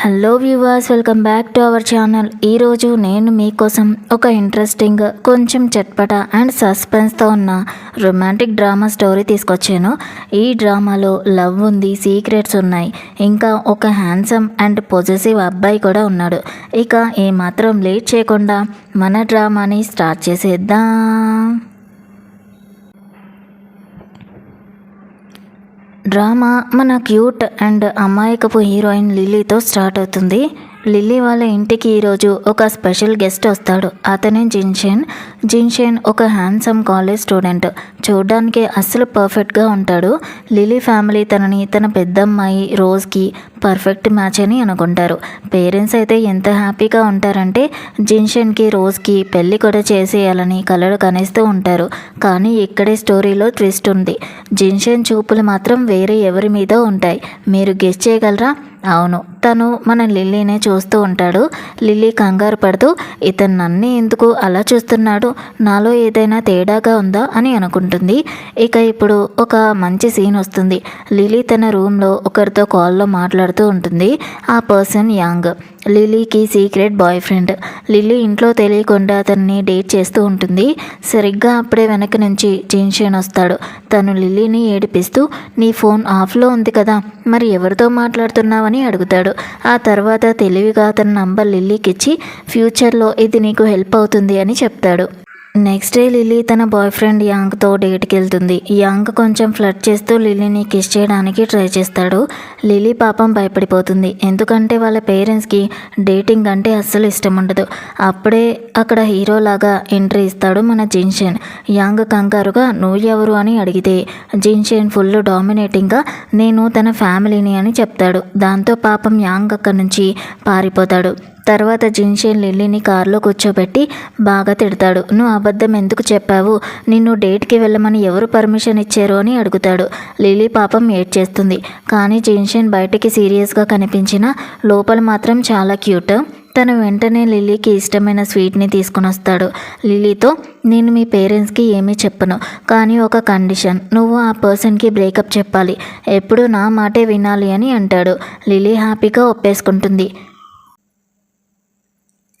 Hello viewers, welcome back to our channel. ఈరోజు నేను మీకోసం ఒక ఇంట్రెస్టింగ్, కొంచెం చట్పట అండ్ సస్పెన్స్తో ఉన్న రొమాంటిక్ డ్రామా స్టోరీ తీసుకొచ్చాను. ఈ డ్రామాలో లవ్ ఉంది, సీక్రెట్స్ ఉన్నాయి, ఇంకా ఒక హ్యాండ్సమ్ అండ్ పొజెసివ్ అబ్బాయి కూడా ఉన్నాడు. ఇక ఏమాత్రం లేట్ చేయకుండా మన డ్రామాని స్టార్ట్ చేసేద్దాం. డ్రామా మన క్యూట్ అండ్ అమాయకపు హీరోయిన్ లిల్లీతో స్టార్ట్ అవుతుంది. లిల్లీ వాళ్ళ ఇంటికి ఈరోజు ఒక స్పెషల్ గెస్ట్ వస్తాడు. అతనే జిన్షెన్ ఒక హ్యాండ్సమ్ కాలేజ్ స్టూడెంట్. చూడడానికి అస్సలు పర్ఫెక్ట్గా ఉంటాడు. లిల్లీ ఫ్యామిలీ తనని తన పెద్దమ్మాయి రోజ్కి పర్ఫెక్ట్ మ్యాచ్ అని అనుకుంటారు. పేరెంట్స్ అయితే ఎంత హ్యాపీగా ఉంటారంటే జిన్షెన్కి రోజ్కి పెళ్ళి కూడా చేసేయాలని కలలు కనేస్తూ ఉంటారు. కానీ ఇక్కడే స్టోరీలో ట్విస్ట్ ఉంది. జిన్షెన్ చూపులు మాత్రం వేరే ఎవరి మీద ఉంటాయి. మీరు గెస్ చేయగలరా? అవును, తను మన లిల్లీనే చూస్తూ ఉంటాడు. లిల్లీ కంగారు పడుతూ ఇతను నన్ను ఎందుకు అలా చూస్తున్నాడు, నాలో ఏదైనా తేడాగా ఉందా అని అనుకుంటుంది. ఇక ఇప్పుడు ఒక మంచి సీన్ వస్తుంది. లిల్లీ తన రూమ్లో ఒకరితో కాల్లో మాట్లాడుతూ ఉంటుంది. ఆ పర్సన్ యాంగ్, లిల్లీకి సీక్రెట్ బాయ్ ఫ్రెండ్. లిల్లీ ఇంట్లో తెలియకుండా అతన్ని డేట్ చేస్తూ ఉంటుంది. సరిగ్గా అప్పుడే వెనక నుంచి జిన్షెన్ వస్తాడు. తను లిల్లీని ఏడిపిస్తూ నీ ఫోన్ ఆఫ్లో ఉంది కదా, మరి ఎవరితో మాట్లాడుతున్నావని అడుగుతాడు. ఆ తర్వాత తెలివిగా తన నంబర్ లిల్లీకి ఇచ్చి ఫ్యూచర్లో ఇది నీకు హెల్ప్ అవుతుంది అని చెప్తాడు. నెక్స్ట్ డే లిల్లీ తన బాయ్ ఫ్రెండ్ యాంగ్తో డేట్కి వెళ్తుంది. యాంగ్ కొంచెం ఫ్లర్ట్ చేస్తూ లిల్లీని కిస్ చేయడానికి ట్రై చేస్తాడు. లిల్లీ పాపం భయపడిపోతుంది. ఎందుకంటే వాళ్ళ పేరెంట్స్కి డేటింగ్ అంటే అస్సలు ఇష్టం ఉండదు. అప్పుడే అక్కడ హీరోలాగా ఎంట్రీ ఇస్తాడు మన జిన్షెన్. యాంగ్ కంగారుగా నువ్వు ఎవరు అని అడిగితే జిన్షెన్ ఫుల్ డామినేటింగ్గా నేను తన ఫ్యామిలీని అని చెప్తాడు. దాంతో పాపం యాంగ్ అక్కడి నుంచి పారిపోతాడు. తర్వాత జిన్షెన్ లిల్లీని కారులో కూర్చోబెట్టి బాగా తిడతాడు. నువ్వు అబద్ధం ఎందుకు చెప్పావు, నిన్ను డేట్కి వెళ్ళమని ఎవరు పర్మిషన్ ఇచ్చారు అని అడుగుతాడు. లిల్లీ పాపం ఏడ్చేస్తుంది. కానీ జిన్షెన్ బయటికి సీరియస్గా కనిపించినా లోపల మాత్రం చాలా క్యూట్. తను వెంటనే లిల్లీకి ఇష్టమైన స్వీట్ని తీసుకుని వస్తాడు. లిల్లీతో నేను మీ పేరెంట్స్కి ఏమీ చెప్పను, కానీ ఒక కండిషన్, నువ్వు ఆ పర్సన్కి బ్రేకప్ చెప్పాలి, ఎప్పుడు నా మాటే వినాలి అని అంటాడు. లిల్లీ హ్యాపీగా ఒప్పేసుకుంటుంది.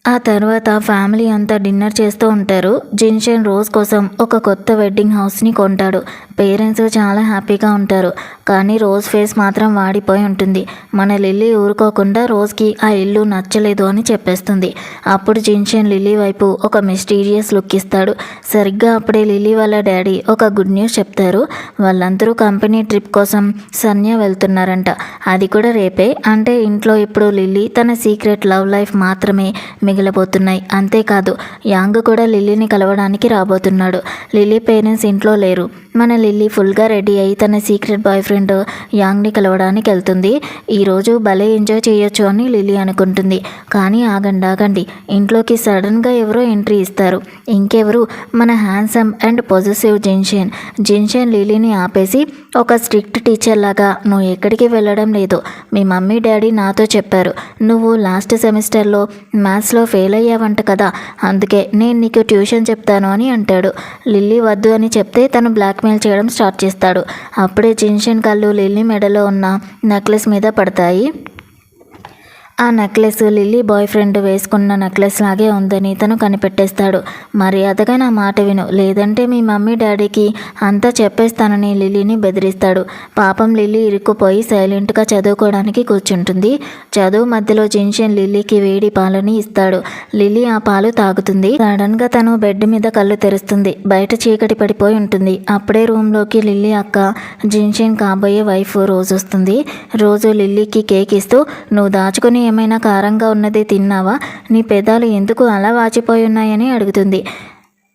ఆ తర్వాత ఫ్యామిలీ అంతా డిన్నర్ చేస్తూ ఉంటారు. జిన్షెన్ రోజ్ కోసం ఒక కొత్త వెడ్డింగ్ హౌస్ని కొంటాడు. పేరెంట్స్ చాలా హ్యాపీగా ఉంటారు. కానీ రోజ్ ఫేస్ మాత్రం వాడిపోయి ఉంటుంది. మన లిల్లీ ఊరుకోకుండా రోజ్కి ఆ ఇల్లు నచ్చలేదు అని చెప్పేస్తుంది. అప్పుడు జిన్షెన్ లిల్లీ వైపు ఒక మిస్టీరియస్ లుక్ ఇస్తాడు. సరిగ్గా అప్పుడే లిల్లీ వాళ్ళ డాడీ ఒక గుడ్ న్యూస్ చెప్తారు. వాళ్ళందరూ కంపెనీ ట్రిప్ కోసం సన్యా వెళ్తున్నారంట. అది కూడా రేపే. అంటే ఇంట్లో ఇప్పుడు లిల్లీ తన సీక్రెట్ లవ్ లైఫ్ మాత్రమే మిగిలిపోతున్నాయి. అంతేకాదు యాంగ్ కూడా లిల్లీని కలవడానికి రాబోతున్నాడు. లిల్లీ పేరెంట్స్ ఇంట్లో లేరు. మన లిల్లీ ఫుల్గా రెడీ అయి తన సీక్రెట్ బాయ్ ఫ్రెండ్ యాంగ్ని కలవడానికి వెళ్తుంది. ఈరోజు భలే ఎంజాయ్ చేయొచ్చు అని లిల్లీ అనుకుంటుంది. కానీ ఆగండి, ఇంట్లోకి సడన్గా ఎవరో ఎంట్రీ ఇస్తారు. ఇంకెవరు, మన హ్యాండ్సమ్ అండ్ పొజెసివ్ జిన్షెన్ లిల్లీని ఆపేసి ఒక స్ట్రిక్ట్ టీచర్ లాగా నువ్వు ఎక్కడికి వెళ్ళడం లేదు, మీ మమ్మీ డాడీ నాతో చెప్పారు, నువ్వు లాస్ట్ సెమిస్టర్లో మ్యాథ్స్లో ఫెయిల్ అయ్యావంట కదా, అందుకే నేను నీకు ట్యూషన్ చెప్తాను అని అంటాడు. లిల్లీ వద్దు అని చెప్తే తను బ్లాక్మెయిల్ చేయడం స్టార్ట్ చేస్తాడు. అప్పుడే జిన్షెన్ కళ్ళు లిల్లీ మెడలో ఉన్న నెక్లెస్ మీద పడతాయి. ఆ నెక్లెస్ లిల్లీ బాయ్ ఫ్రెండ్ వేసుకున్న నెక్లెస్ లాగే ఉందని తను కనిపెట్టేస్తాడు. మర్యాదగా నా మాట విను, లేదంటే మీ మమ్మీ డాడీకి అంతా చెప్పేస్తానని లిల్లీని బెదిరిస్తాడు. పాపం లిల్లీ ఇరుక్కుపోయి సైలెంట్గా చదువుకోవడానికి కూర్చుంటుంది. చదువు మధ్యలో జిన్షెన్ లిల్లీకి వేడి పాలని ఇస్తాడు. లిల్లీ ఆ పాలు తాగుతుంది. సడన్గా తను బెడ్ మీద కళ్ళు తెరుస్తుంది. బయట చీకటి పడిపోయి ఉంటుంది. అప్పుడే రూమ్లోకి లిల్లీ అక్క, జిన్షెన్ కాబోయే వైఫ్ రోజ్ వస్తుంది. రోజు లిల్లీకి కేక్ ఇస్తూ నువ్వు దాచుకుని ఏమైనా కారంగా ఉన్నది తిన్నావా, నీ పెదాలు ఎందుకు అలా వాచిపోయి ఉన్నాయని అడుగుతుంది.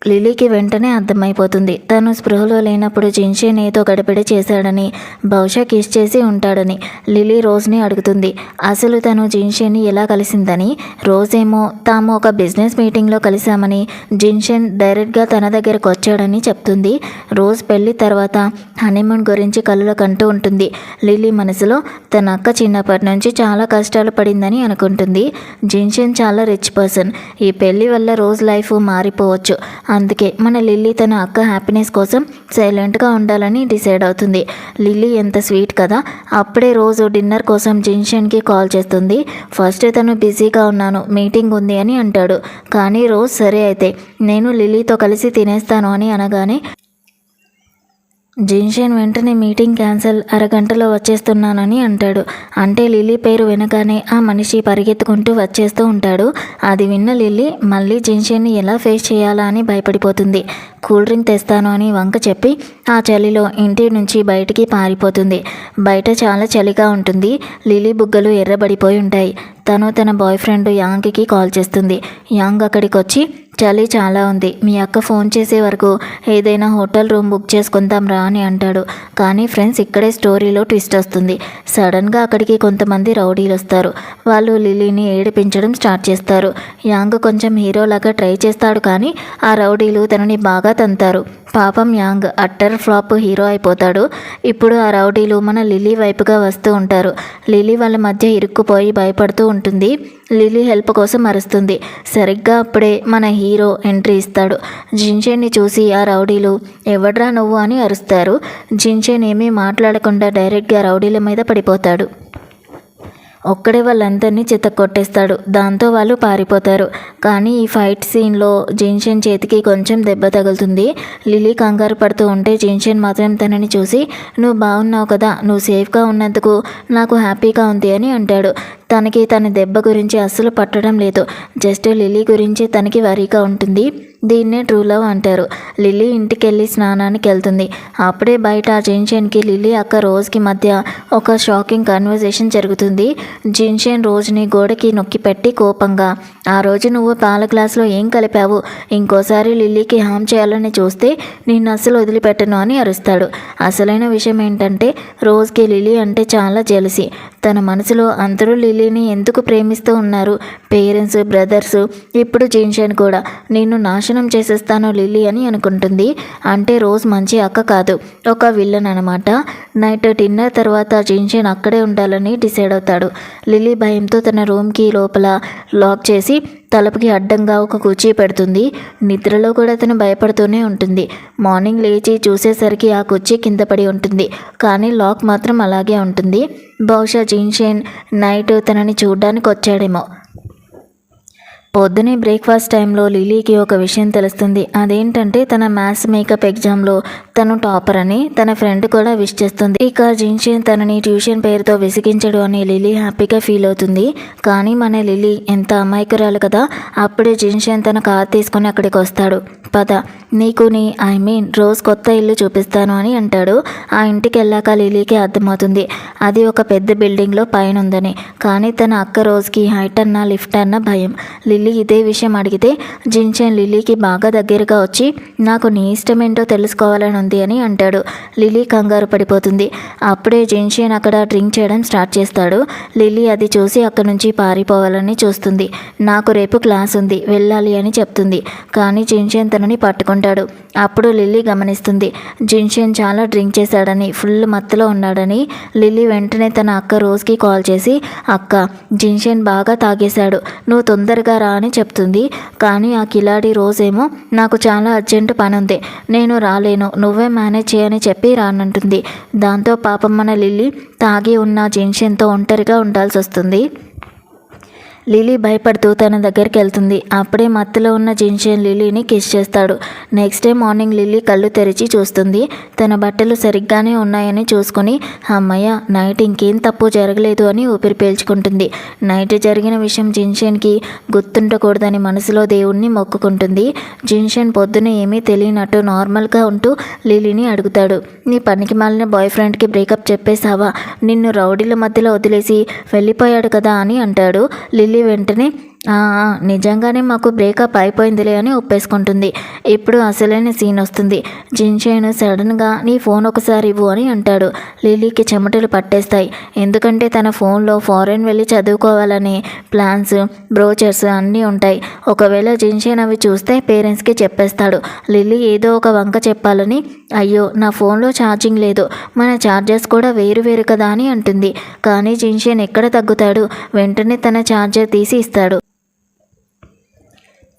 లిల్లీకి వెంటనే అర్థమైపోతుంది తను స్పృహలో లేనప్పుడు జిన్షెన్ ఏదో గడబిడ చేశాడని, బహుశా కిస్ చేసి ఉంటాడని. లిల్లీ రోజ్ని అడుగుతుంది అసలు తను జిన్షెన్ని ఎలా కలిసిందని. రోజేమో తాము ఒక బిజినెస్ మీటింగ్లో కలిశామని, జిన్షెన్ డైరెక్ట్గా తన దగ్గరకు వచ్చాడని చెప్తుంది. రోజ్ పెళ్లి తర్వాత హనీమూన్ గురించి కలలు కంటూ ఉంటుంది. లిల్లీ మనసులో తన అక్క చిన్నప్పటి నుంచి చాలా కష్టాలు పడిందని అనుకుంటుంది. జిన్షెన్ చాలా రిచ్ పర్సన్. ఈ పెళ్లి వల్ల రోజ్ లైఫ్ మారిపోవచ్చు. అందుకే మన లిల్లీ తన అక్క హ్యాపీనెస్ కోసం సైలెంట్గా ఉండాలని డిసైడ్ అవుతుంది. లిల్లీ ఎంత స్వీట్ కదా. అప్పుడే రోజు డిన్నర్ కోసం జిన్షన్కి కాల్ చేస్తుంది. ఫస్ట్ తను బిజీగా ఉన్నాను, మీటింగ్ ఉంది అని అంటాడు. కానీ రోజ్ సరే అయితే నేను లిల్లీతో కలిసి తినేస్తాను అని అనగానే జిన్షన్ వెంటనే మీటింగ్ క్యాన్సిల్, అరగంటలో వచ్చేస్తున్నానని అంటాడు. అంటే లిల్లీ పేరు వినగానే ఆ మనిషి పరిగెత్తుకుంటూ వచ్చేస్తూ ఉంటాడు. అది విన్న లిల్లీ మళ్ళీ జిన్షన్ని ఎలా ఫేస్ చేయాలా అని భయపడిపోతుంది. కూల్ డ్రింక్ తెస్తాను అని వంక చెప్పి ఆ చలిలో ఇంటి నుంచి బయటికి పారిపోతుంది. బయట చాలా చలిగా ఉంటుంది. లిల్లీ బుగ్గలు ఎర్రబడిపోయి ఉంటాయి. తను తన బాయ్ ఫ్రెండ్ యాంగ్కి కాల్ చేస్తుంది. యాంగ్ అక్కడికి వచ్చి చలి చాలా ఉంది, మీ అక్క ఫోన్ చేసే వరకు ఏదైనా హోటల్ రూమ్ బుక్ చేసుకుందాం రా అని అంటాడు. కానీ ఫ్రెండ్స్ ఇక్కడే స్టోరీలో ట్విస్ట్ వస్తుంది. సడన్గా అక్కడికి కొంతమంది రౌడీలు వస్తారు. వాళ్ళు లిల్లీని ఏడిపించడం స్టార్ట్ చేస్తారు. యాంగ్ కొంచెం హీరోలాగా ట్రై చేస్తాడు కానీ ఆ రౌడీలు తనని బాగా తంతారు. పాపం యాంగ్ అట్టర్ ఫ్లాప్ హీరో అయిపోతాడు. ఇప్పుడు ఆ రౌడీలు మన లిల్లీ వైపుగా వస్తూ ఉంటారు. లిల్లీ వాళ్ళ మధ్య ఇరుక్కుపోయి భయపడుతూ ఉంటుంది. లిల్లీ హెల్ప్ కోసం అరుస్తుంది. సరిగ్గా అప్పుడే మన హీరో ఎంట్రీ ఇస్తాడు. జిన్షన్ని చూసి ఆ రౌడీలు ఎవడ్రా నువ్వు అని అరుస్తారు. జిన్షన్ ఏమీ మాట్లాడకుండా డైరెక్ట్గా రౌడీల మీద పడిపోతాడు. ఒక్కడే వాళ్ళందరినీ చితక్కొట్టేస్తాడు. దాంతో వాళ్ళు పారిపోతారు. కానీ ఈ ఫైట్ సీన్లో జిన్షన్ చేతికి కొంచెం దెబ్బ తగులుతుంది. లిల్లీ కంగారు పడుతూ ఉంటే జిన్షన్ మాత్రం తనని చూసి నువ్వు బాగున్నావు కదా, నువ్వు సేఫ్గా ఉన్నందుకు నాకు హ్యాపీగా ఉంది అని అంటాడు. తనకి తన దెబ్బ గురించి అస్సలు పట్టడం లేదు. జస్ట్ లిల్లీ గురించి తనకి వరీగా ఉంటుంది. దీన్నే ట్రూ లవ్ అంటారు. లిల్లీ ఇంటికి వెళ్ళి స్నానానికి వెళ్తుంది. అప్పుడే బయట జిన్షన్కి లిల్లీ అక్క రోజుకి మధ్య ఒక షాకింగ్ కన్వర్జేషన్ జరుగుతుంది. జిన్షన్ రోజుని గోడకి నొక్కి పెట్టి కోపంగా ఆ రోజు నువ్వు పాల గ్లాసులో ఏం కలిపావు, ఇంకోసారి లిల్లీకి హామ్ చేయాలని చూస్తే నిన్ను అస్సలు వదిలిపెట్టను అని అరుస్తాడు. అసలైన విషయం ఏంటంటే రోజుకి లిల్లీ అంటే చాలా జెలసీ. తన మనసులో అందరూ లిల్లీని ఎందుకు ప్రేమిస్తూ ఉన్నారు, పేరెంట్స్, బ్రదర్స్, ఇప్పుడు జిన్షన్ కూడా నిన్ను నాశనం చేసేస్తాను లిల్లీ అని అనుకుంటుంది. అంటే రోజ్ మంచి అక్క కాదు, ఒక విల్లన్ అనమాట. నైట్ డిన్నర్ తర్వాత జిన్షన్ అక్కడే ఉండాలని డిసైడ్ అవుతాడు. లిల్లీ భయంతో తన రూమ్కి లోపల లాక్ చేసి తలుపుకి అడ్డంగా ఒక కుర్చీ పెడుతుంది. నిద్రలో కూడా తను భయపడుతూనే ఉంటుంది. మార్నింగ్ లేచి చూసేసరికి ఆ కుర్చీ కింద పడి ఉంటుంది. కానీ లాక్ మాత్రం అలాగే ఉంటుంది. బహుశా జిన్షన్ నైట్ తనని చూడ్డానికి వచ్చాడేమో. పొద్దునే బ్రేక్ఫాస్ట్ టైంలో లిలీకి ఒక విషయం తెలుస్తుంది. అదేంటంటే తన మ్యాథ్స్ మేకప్ ఎగ్జామ్లో తను టాపర్ అని తన ఫ్రెండ్ కూడా విష్ చేస్తుంది. ఇక జిన్షన్ తనని ట్యూషన్ పేరుతో విసిగించడు అని లిలీ హ్యాపీగా ఫీల్ అవుతుంది. కానీ మన లిలీ ఎంత అమాయకురాలు కదా. అప్పుడే జిన్షన్ తన కార్ తీసుకుని అక్కడికి వస్తాడు. పద, నీకు రోజ్ కొత్త ఇల్లు చూపిస్తాను అని అంటాడు. ఆ ఇంటికి వెళ్ళాక లిలీకి అర్థమవుతుంది అది ఒక పెద్ద బిల్డింగ్లో పైన ఉందని. కానీ తన అక్క రోజుకి హైట్ అన్నా లిఫ్ట్ అన్నా భయం. లిల్లీ ఇదే విషయం అడిగితే జిన్షన్ లిల్లీకి బాగా దగ్గరగా వచ్చి నాకు నీ ఇష్టమేంటో తెలుసుకోవాలని ఉంది అని అంటాడు. లిల్లీ కంగారు పడిపోతుంది. అప్పుడే జిన్షన్ అక్కడ డ్రింక్ చేయడం స్టార్ట్ చేస్తాడు. లిల్లీ అది చూసి అక్కడి నుంచి పారిపోవాలని చూస్తుంది. నాకు రేపు క్లాస్ ఉంది, వెళ్ళాలి అని చెప్తుంది. కానీ జిన్షన్ తనని పట్టుకుంటాడు. అప్పుడు లిల్లీ గమనిస్తుంది జిన్షన్ చాలా డ్రింక్ చేశాడని, ఫుల్ మత్తులో ఉన్నాడని. లిల్లీ వెంటనే తన అక్క రోజుకి కాల్ చేసి అక్క, జిన్షన్ బాగా తాగేశాడు, నువ్వు తొందరగా రా అని చెప్తుంది. కానీ ఆ కిలాడి రోజేమో నాకు చాలా అర్జెంటు పని ఉంది, నేను రాలేను, నువ్వే మేనేజ్ చేయని చెప్పి రానంటుంది. దాంతో పాపం మన లిల్లీ తాగి ఉన్న జిన్షన్తో ఒంటరిగా ఉండాల్సి వస్తుంది. లిల్లీ భయపడుతూ తన దగ్గరికి వెళ్తుంది. అప్పుడే మత్తులో ఉన్న జిన్షన్ లిల్లీని కిస్ చేస్తాడు. నెక్స్ట్ డే మార్నింగ్ లిల్లీ కళ్ళు తెరిచి చూస్తుంది. తన బట్టలు సరిగ్గానే ఉన్నాయని చూసుకొని అమ్మయ్య, నైట్ ఇంకేం తప్పు జరగలేదు అని ఊపిరి పీల్చుకుంటుంది. నైట్ జరిగిన విషయం జిన్షన్కి గుర్తుండకూడదని మనసులో దేవుణ్ణి మొక్కుకుంటుంది. జిన్షన్ పొద్దున ఏమీ తెలియనట్టు నార్మల్గా ఉంటూ లిల్లీని అడుగుతాడు, నీ పనికి మాలిన బాయ్ ఫ్రెండ్కి బ్రేకప్ చెప్పేశావా, నిన్ను రౌడీల మధ్యలో వదిలేసి వెళ్ళిపోయాడు కదా అని అంటాడు. లిల్లీ వెంటనే నిజంగానే మాకు బ్రేకప్ అయిపోయిందిలే అని ఒప్పేసుకుంటుంది. ఇప్పుడు అసలైన సీన్ వస్తుంది. జిన్షన్ సడన్గా నీ ఫోన్ ఒకసారి ఇవ్వు అని అంటాడు. లిలీకి చెమటలు పట్టేస్తాయి. ఎందుకంటే తన ఫోన్లో ఫారెన్ వెళ్ళి చదువుకోవాలనే ప్లాన్స్, బ్రోచర్స్ అన్నీ ఉంటాయి. ఒకవేళ జిన్షన్ అవి చూస్తే పేరెంట్స్కి చెప్పేస్తాడు. లిల్లీ ఏదో ఒక వంక చెప్పాలని అయ్యో నా ఫోన్లో ఛార్జింగ్ లేదు, మన ఛార్జర్స్ కూడా వేరు వేరు కదా అని అంటుంది. కానీ జిన్షన్ ఎక్కడ తగ్గుతాడు, వెంటనే తన ఛార్జర్ తీసి ఇస్తాడు.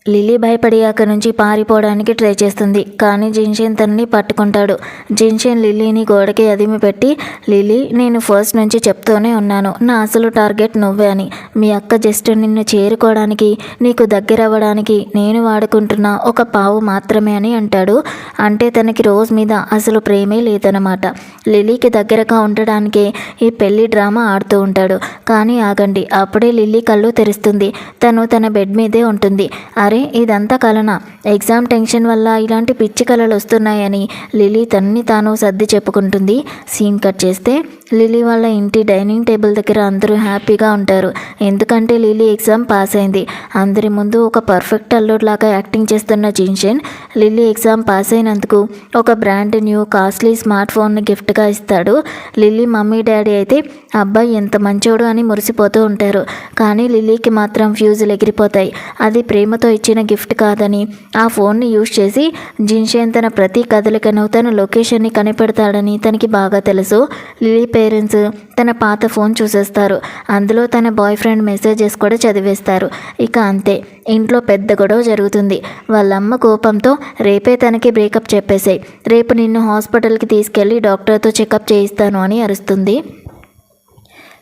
లిల్లీ భయపడి అక్కడి నుంచి పారిపోవడానికి ట్రై చేస్తుంది. కానీ జిన్షెన్ తనని పట్టుకుంటాడు. జిన్షెన్ లిల్లీని గోడకి అదిమి పెట్టి, లిల్లీ, నేను ఫస్ట్ నుంచి చెప్తూనే ఉన్నాను, నా అసలు టార్గెట్ నువ్వే అని. మీ అక్క జస్ట్ నిన్ను చేరుకోవడానికి, నీకు దగ్గర అవ్వడానికి నేను వాడుకుంటున్న ఒక పావు మాత్రమే అని అంటాడు. అంటే తనకి రోజ్ మీద అసలు ప్రేమే లేదన్నమాట. లిల్లీకి దగ్గరగా ఉండడానికే ఈ పెళ్లి డ్రామా ఆడుతూ ఉంటాడు. కానీ ఆగండి, అప్పుడే లిల్లీ కళ్ళు తెరుస్తుంది. తను తన బెడ్ మీదే ఉంటుంది. అరే, ఇదంతా కలనా? ఎగ్జామ్ టెన్షన్ వల్ల ఇలాంటి పిచ్చి కలలు వస్తున్నాయని లిల్లీ తనని తాను సర్ది చెప్పుకుంటుంది. సీన్ కట్ చేస్తే లిల్లీ వాళ్ళ ఇంటి డైనింగ్ టేబుల్ దగ్గర అందరూ హ్యాపీగా ఉంటారు. ఎందుకంటే లిల్లీ ఎగ్జామ్ పాస్ అయింది. అందరి ముందు ఒక పర్ఫెక్ట్ అల్లుడిలాగా యాక్టింగ్ చేస్తున్న జిన్షెన్ లిల్లీ ఎగ్జామ్ పాస్ అయినందుకు ఒక బ్రాండ్ న్యూ కాస్ట్లీ స్మార్ట్ ఫోన్ని గిఫ్ట్గా ఇస్తాడు. లిల్లీ మమ్మీ డాడీ అయితే అబ్బాయి ఎంత మంచోడు అని మురిసిపోతూ ఉంటారు. కానీ లిల్లీకి మాత్రం ఫ్యూజులు ఎగిరిపోతాయి. అది ప్రేమతో ఇచ్చిన గిఫ్ట్ కాదని, ఆ ఫోన్ని యూజ్ చేసి జిన్షెన్ తన ప్రతి కదలికను, తన లొకేషన్ని కనిపెడతాడని తనకి బాగా తెలుసు. లిల్లీ పేరెంట్స్ తన పాత ఫోన్ చూసేస్తారు. అందులో తన బాయ్ ఫ్రెండ్ మెసేజెస్ కూడా చదివేస్తారు. ఇక అంతే, ఇంట్లో పెద్ద గొడవ జరుగుతుంది. వాళ్ళమ్మ కోపంతో రేపే తనకి బ్రేకప్ చెప్పేసాయి, రేపు నిన్ను హాస్పిటల్కి తీసుకెళ్ళి డాక్టర్తో చెకప్ చేయిస్తాను అని అరుస్తుంది.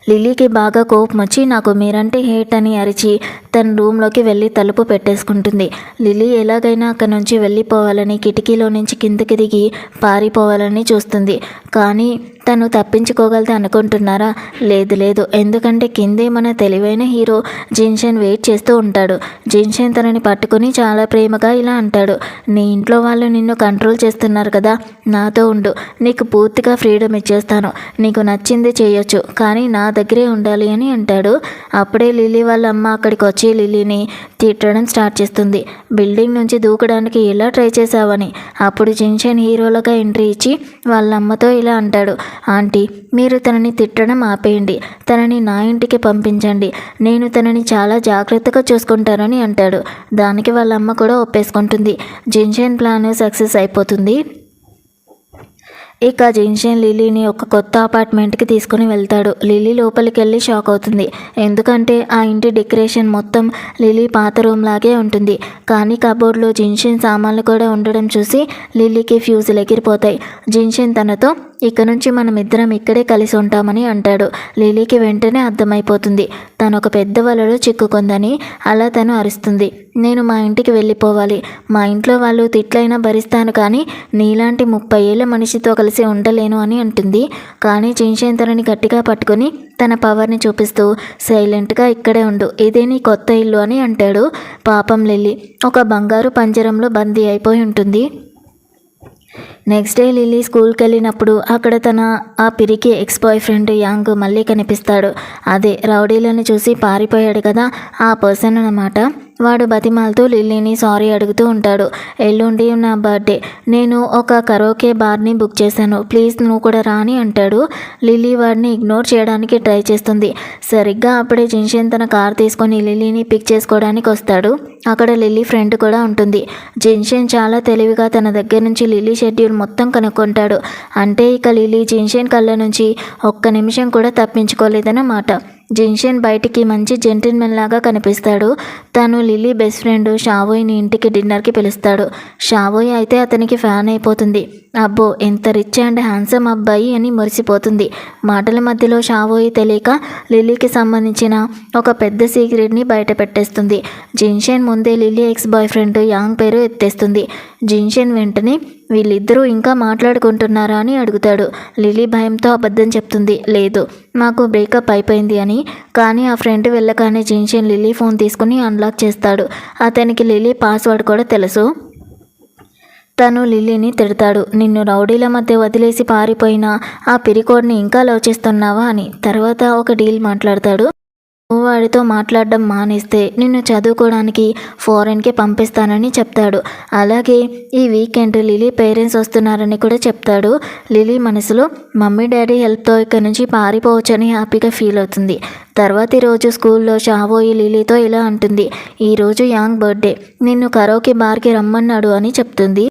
లిల్లీకి బాగా కోపం వచ్చి నాకు మీరంటే హేట్ అని అరిచి తన రూమ్లోకి వెళ్ళి తలుపు పెట్టేసుకుంటుంది. లిల్లీ ఎలాగైనా అక్కడి నుంచి వెళ్ళిపోవాలని కిటికీలో నుంచి కిందకి దిగి పారిపోవాలని చూస్తుంది. కానీ తను తప్పించుకోగలదు అనుకుంటున్నారా? లేదు లేదు, ఎందుకంటే కిందే మన తెలివైన హీరో జిన్షెన్ వెయిట్ చేస్తూ ఉంటాడు. జిన్షెన్ తనని పట్టుకుని చాలా ప్రేమగా ఇలా అంటాడు, నీ ఇంట్లో వాళ్ళు నిన్ను కంట్రోల్ చేస్తున్నారు కదా, నాతో ఉండు, నీకు పూర్తిగా ఫ్రీడమ్ ఇచ్చేస్తాను, నీకు నచ్చింది చేయొచ్చు, కానీ నా దగ్గరే ఉండాలి అని అంటాడు. అప్పుడే లిల్లీ వాళ్ళ అమ్మ అక్కడికి వచ్చి లిల్లీని తిట్టడం స్టార్ట్ చేస్తుంది. బిల్డింగ్ నుంచి దూకడానికి ఎలా ట్రై చేశావని. అప్పుడు జిన్షెన్ హీరోలుగా ఎంట్రీ ఇచ్చి వాళ్ళ అమ్మతో ఇలా అంటాడు, ఆంటీ, మీరు తనని తిట్టడం ఆపేయండి, తనని నా ఇంటికి పంపించండి, నేను తనని చాలా జాగ్రత్తగా చూసుకుంటానని అంటాడు. దానికి వాళ్ళ అమ్మ కూడా ఒప్పేసుకుంటుంది. జిన్షెన్ ప్లాన్ సక్సెస్ అయిపోతుంది. ఇక జిన్షెన్ లిల్లీని ఒక కొత్త అపార్ట్మెంట్కి తీసుకుని వెళ్తాడు. లిల్లీ లోపలికి వెళ్ళి షాక్ అవుతుంది. ఎందుకంటే ఆ ఇంటి డెకరేషన్ మొత్తం లిల్లీ పాత రూమ్ లాగే ఉంటుంది. కానీ కబోర్డ్లో జిన్షెన్ సామాన్లు కూడా ఉండడం చూసి లిల్లీకి ఫ్యూజులు ఎగిరిపోతాయి. జిన్షెన్ తనతో ఇక నుంచి మనం ఇద్దరం ఇక్కడే కలిసి ఉంటామని అంటాడు. లిల్లీకి వెంటనే అర్థమైపోతుంది తను ఒక పెద్ద వలలో చిక్కుకుందని. అలా తను అరుస్తుంది, నేను మా ఇంటికి వెళ్ళిపోవాలి, మా ఇంట్లో వాళ్ళు తిట్లైనా భరిస్తాను, కానీ నీలాంటి 30 ఏళ్ళ మనిషితో కలిసి ఉండలేను అని అంటుంది. కానీ జిన్షెన్ తనని గట్టిగా పట్టుకొని తన పవర్ని చూపిస్తూ సైలెంట్గా ఇక్కడే ఉండు, ఇదే నీ కొత్త ఇల్లు అని అంటాడు. పాపం లిల్లీ ఒక బంగారు పంజరంలో బందీ అయిపోయి ఉంటుంది. నెక్స్ట్ డే లిల్లీ స్కూల్కి వెళ్ళినప్పుడు అక్కడ తన ఆ పిరికి ఎక్స్ బాయ్ ఫ్రెండ్ యాంగ్ మళ్ళీ కనిపిస్తాడు. అదే రౌడీలను చూసి పారిపోయాడు కదా, ఆ పర్సన్ అన్నమాట. వాడు బతిమాలతో లిల్లీని సారీ అడుగుతూ ఉంటాడు. ఎల్లుండి నా బర్త్డే, నేను ఒక కరోకే బార్ని బుక్ చేశాను, ప్లీజ్ నువ్వు కూడా రాని అంటాడు. లిల్లీ వాడిని ఇగ్నోర్ చేయడానికి ట్రై చేస్తుంది. సరిగ్గా అప్పుడే జిన్షెన్ తన కార్ తీసుకొని లిల్లీని పిక్ చేసుకోవడానికి వస్తాడు. అక్కడ లిల్లీ ఫ్రెండ్ కూడా ఉంటుంది. జిన్షెన్ చాలా తెలివిగా తన దగ్గర నుంచి లిల్లీ షెడ్యూల్ మొత్తం కనుక్కుంటాడు. అంటే ఇక లిల్లీ జిన్షెన్ కళ్ళ నుంచి ఒక్క నిమిషం కూడా తప్పించుకోలేదన్నమాట. జిన్షెన్ బయటికి మంచి జెంటిల్మెన్ లాగా కనిపిస్తాడు. తను లిల్లీ బెస్ట్ ఫ్రెండ్ షావోయ్ని ఇంటికి డిన్నర్కి పిలుస్తాడు. షావోయ్ అయితే అతనికి ఫ్యాన్ అయిపోతుంది. అబ్బో, ఎంత రిచ్ అండ్ హ్యాండ్సమ్ అబ్బాయి అని మురిసిపోతుంది. మాటల మధ్యలో షావోయ్ తెలియక లిల్లీకి సంబంధించిన ఒక పెద్ద సీక్రెట్ని బయట పెట్టేస్తుంది. జిన్షెన్ ముందే Lily ex boyfriend Yang పేరు ఎత్తేస్తుంది. జిన్షెన్ వెంటనే వీళ్ళిద్దరూ ఇంకా మాట్లాడుకుంటున్నారా అని అడుగుతాడు. లిల్లీ భయంతో అబద్ధం చెప్తుంది, లేదు, మాకు బ్రేకప్ అయిపోయింది అని. కానీ ఆ ఫ్రెండ్ వెళ్ళగానే జిన్షెన్ లిల్లీ ఫోన్ తీసుకుని అన్లాక్ చేస్తాడు. అతనికి లిల్లీ పాస్వర్డ్ కూడా తెలుసు. తను లిల్లీని తిడతాడు, నిన్ను రౌడీల మధ్య వదిలేసి పారిపోయిన ఆ పిరికోడ్ని ఇంకా లవ్ చేస్తున్నావా అని. తర్వాత ఒక డీల్ మాట్లాడతాడు. నువ్వు వాడితో మాట్లాడడం మానేస్తే నిన్ను చదువుకోవడానికి ఫారెన్కి పంపిస్తానని చెప్తాడు. అలాగే ఈ వీకెండ్ లిల్లీ పేరెంట్స్ వస్తున్నారని కూడా చెప్తాడు. లిల్లీ మనసులో మమ్మీ డాడీ హెల్ప్తో ఇక్కడ నుంచి పారిపోవచ్చని హ్యాపీగా ఫీల్ అవుతుంది. తర్వాతి రోజు స్కూల్లో షావోయి లిల్లీతో ఇలా అంటుంది, ఈరోజు యాంగ్ బర్త్డే, నిన్ను కరోకే బార్కి రమ్మన్నాడు అని చెప్తుంది.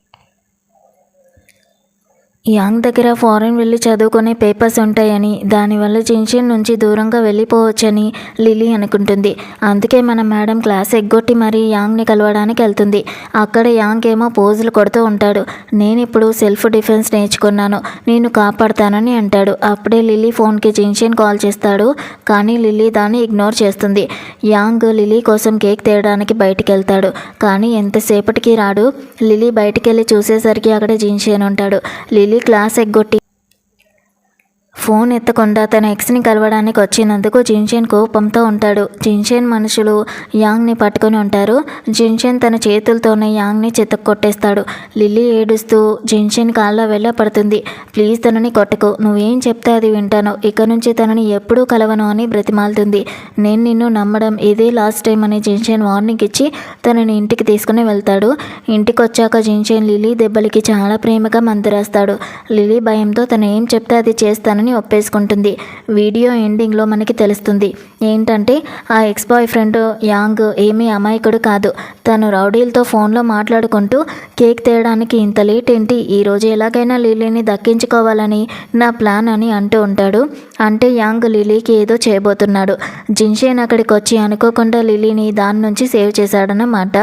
యాంగ్ దగ్గర ఫారెన్ వెళ్ళి చదువుకునే పేపర్స్ ఉంటాయని, దానివల్ల జిన్షిన్ నుంచి దూరంగా వెళ్ళిపోవచ్చని లిలీ అనుకుంటుంది. అందుకే మన మేడం క్లాస్ ఎగ్గొట్టి మరీ యాంగ్ని కలవడానికి వెళ్తుంది. అక్కడ యాంగ్ ఏమో పోజులు కొడుతూ ఉంటాడు. నేను ఇప్పుడు సెల్ఫ్ డిఫెన్స్ నేర్చుకున్నాను, నేను కాపాడుతానని అంటాడు. అప్పుడే లిలీ ఫోన్కి జిన్షిన్ కాల్ చేస్తాడు. కానీ లిలీ దాన్ని ఇగ్నోర్ చేస్తుంది. యాంగ్ లిలీ కోసం కేక్ తేయడానికి బయటికి వెళ్తాడు. కానీ ఎంతసేపటికి రాడు. లిలీ బయటికి వెళ్ళి చూసేసరికి అక్కడ జిన్షిన్ ఉంటాడు. లిలీ క్లాస్ ఎగ్గొట్టి ఫోన్ ఎత్తకుండా తన ఎక్స్ని కలవడానికి వచ్చినందుకు జిన్షిన్ కోపంతో ఉంటాడు. జిన్షిన్ మనుషులు యాంగ్ని పట్టుకొని ఉంటారు. జిన్షిన్ తన చేతులతోనే యాంగ్ని చితక్కొట్టేస్తాడు. లిల్లీ ఏడుస్తూ జిన్షిన్ కాళ్ళ వెళ్ళ పడుతుంది. ప్లీజ్ తనని కొట్టకు, నువ్వేం చెప్తే అది వింటాను, ఇక నుంచి తనని ఎప్పుడూ కలవను అని బ్రతిమాలుతుంది. నేను నిన్ను నమ్మడం ఇదే లాస్ట్ టైం అని జిన్షిన్ వార్నింగ్ ఇచ్చి తనని ఇంటికి తీసుకుని వెళ్తాడు. ఇంటికి వచ్చాక జిన్షిన్ లిల్లీ దెబ్బలకి చాలా ప్రేమగా మందురాస్తాడు. లిల్లీ భయంతో తను ఏం చెప్తే అది చేస్తానని ఒప్పేసుకుంటుంది. వీడియో ఎండింగ్లో మనకి తెలుస్తుంది ఏంటంటే ఆ ఎక్స్ బాయ్ ఫ్రెండ్ యాంగ్ ఏమీ అమాయకుడు కాదు. తను రౌడీలతో ఫోన్లో మాట్లాడుకుంటూ కేక్ తేయడానికి ఇంత లేట్ ఏంటి, ఈరోజు ఎలాగైనా లిలీని దక్కించుకోవాలని నా ప్లాన్ అని అంటూ ఉంటాడు. అంటే యాంగ్ లిలీకి ఏదో చేయబోతున్నాడు. జిన్షిన్ అక్కడికి వచ్చి అనుకోకుండా లిలీని దాని నుంచి సేవ్ చేశాడన్నమాట.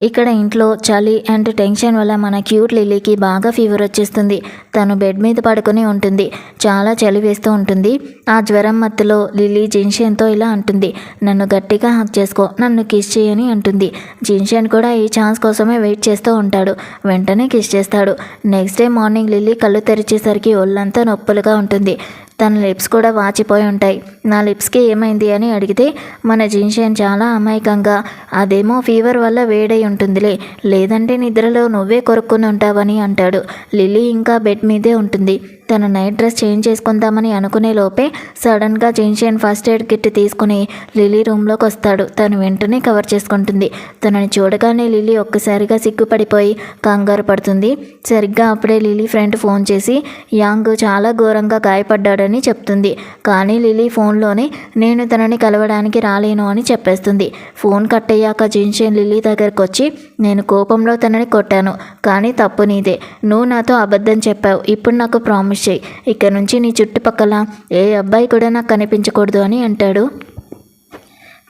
ఇక్కడ ఇంట్లో చలి అండ్ టెన్షన్ వల్ల మన క్యూట్ లిలీకి బాగా ఫీవర్ వచ్చేస్తుంది. తను బెడ్ మీద పడుకొని ఉంటుంది. చాలా చలి వేస్తూ ఉంటుంది. ఆ జ్వరం మత్తులో లిల్లీ జిన్షిన్తో ఇలా అంటుంది, నన్ను గట్టిగా హక్ చేసుకో, నన్ను కిస్ చేయని అంటుంది. జిన్షిన్ కూడా ఈ ఛాన్స్ కోసమే వెయిట్ చేస్తూ ఉంటాడు. వెంటనే కిస్ చేస్తాడు. నెక్స్ట్ డే మార్నింగ్ లిల్లీ కళ్ళు తెరిచేసరికి ఒళ్ళంతా నొప్పులుగా ఉంటుంది. తన లిప్స్ కూడా వాచిపోయి ఉంటాయి. నా లిప్స్కి ఏమైంది అని అడిగితే మన జిన్షిన్ చాలా అమాయకంగా, అదేమో ఫీవర్ వల్ల వేడై ఉంటుందిలే, లేదంటే నిద్రలో నువ్వే కొరుక్కుని ఉంటావని అంటాడు. లిల్లీ ఇంకా బెడ్ మీదే ఉంటుంది. తన నైట్ డ్రెస్ చేంజ్ చేసుకుందామని అనుకునే లోపే సడన్గా జిన్షిన్ ఫస్ట్ ఎయిడ్ కిట్ తీసుకుని లిల్లీ రూమ్లోకి వస్తాడు. తను వెంటనే కవర్ చేసుకుంటుంది. తనని చూడగానే లిల్లీ ఒక్కసారిగా సిగ్గుపడిపోయి కంగారు పడుతుంది. సరిగ్గా అప్పుడే లిల్లీ ఫ్రెండ్ ఫోన్ చేసి యాంగ్ చాలా ఘోరంగా గాయపడ్డాడని చెప్తుంది. కానీ లిల్లీ ఫోన్లోనే నేను తనని కలవడానికి రాలేను అని చెప్పేస్తుంది. ఫోన్ కట్ అయ్యాక జిన్షిన్ లిల్లీ దగ్గరకు వచ్చి, నేను కోపంలో తనని కొట్టాను, కానీ తప్పు నీదే, నువ్వు నాతో అబద్ధం చెప్పావు, ఇప్పుడు నాకు ప్రామిస్ చేయి, ఇక్కడ నుంచి నీ చుట్టుపక్కల ఏ అబ్బాయి కూడా నాకు కనిపించకూడదు అని అంటాడు.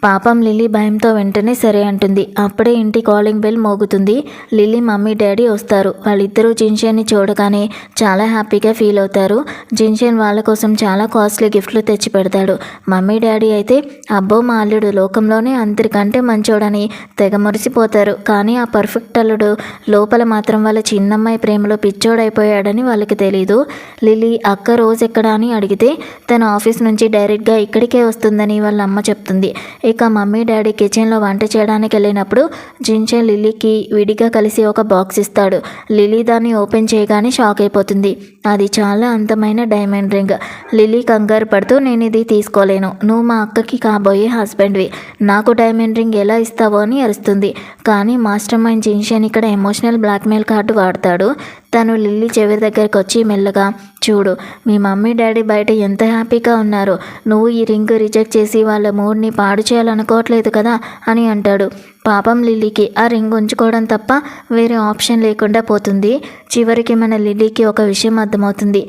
పాపం లిల్లీ భయంతో వెంటనే సరే అంటుంది. అప్పుడే ఇంటి కాలింగ్ బెల్ మోగుతుంది. లిల్లీ మమ్మీ డాడీ వస్తారు. వాళ్ళిద్దరూ జిన్షిన్ని చూడగానే చాలా హ్యాపీగా ఫీల్ అవుతారు. జిన్షిన్ వాళ్ళ కోసం చాలా కాస్ట్లీ గిఫ్ట్లు తెచ్చి పెడతాడు. మమ్మీ డాడీ అయితే అబ్బో మా అల్లుడు లోకంలోనే అందరికంటే మంచోడని తెగ మురిసిపోతారు. కానీ ఆ పర్ఫెక్ట్ అల్లుడు లోపల మాత్రం వాళ్ళ చిన్నమ్మాయి ప్రేమలో పిచ్చోడైపోయాడని వాళ్ళకి తెలీదు. లిల్లీ అక్క రోజు ఎక్కడా అని అడిగితే తన ఆఫీస్ నుంచి డైరెక్ట్గా ఇక్కడికే వస్తుందని వాళ్ళ అమ్మ చెప్తుంది. ఇక మమ్మీ డాడీ కిచెన్లో వంట చేయడానికి వెళ్ళినప్పుడు జిన్షిన్ లిల్లీకి విడిగా కలిసి ఒక బాక్స్ ఇస్తాడు. లిల్లీ దాన్ని ఓపెన్ చేయగానే షాక్ అయిపోతుంది. అది చాలా అందమైన డైమండ్ రింగ్. లిల్లీ కంగారు పడుతూ, నేను ఇది తీసుకోలేను, నువ్వు మా అక్కకి కాబోయే హస్బెండ్వి, నాకు డైమండ్ రింగ్ ఎలా ఇస్తావో అని అరుస్తుంది. కానీ మాస్టర్ మైండ్ జిన్షిన్ ఇక్కడ ఎమోషనల్ బ్లాక్మెయిల్ కార్డు వాడతాడు. తను లిల్లీ చివరి దగ్గరికి వచ్చి మెల్లగా, చూడు మీ మమ్మీ డాడీ బయట ఎంత హ్యాపీగా ఉన్నారో, నువ్వు ఈ రింగ్ రిజెక్ట్ చేసి వాళ్ళ మూడ్ని పాడు చేయాలనుకోవట్లేదు కదా అని అంటాడు. పాపం లిల్లీకి ఆ రింగ్ ఉంచుకోవడం తప్ప వేరే ఆప్షన్ లేకుండా పోతుంది. చివరికి మన లిల్లీకి ఒక విషయం అర్థమవుతుంది.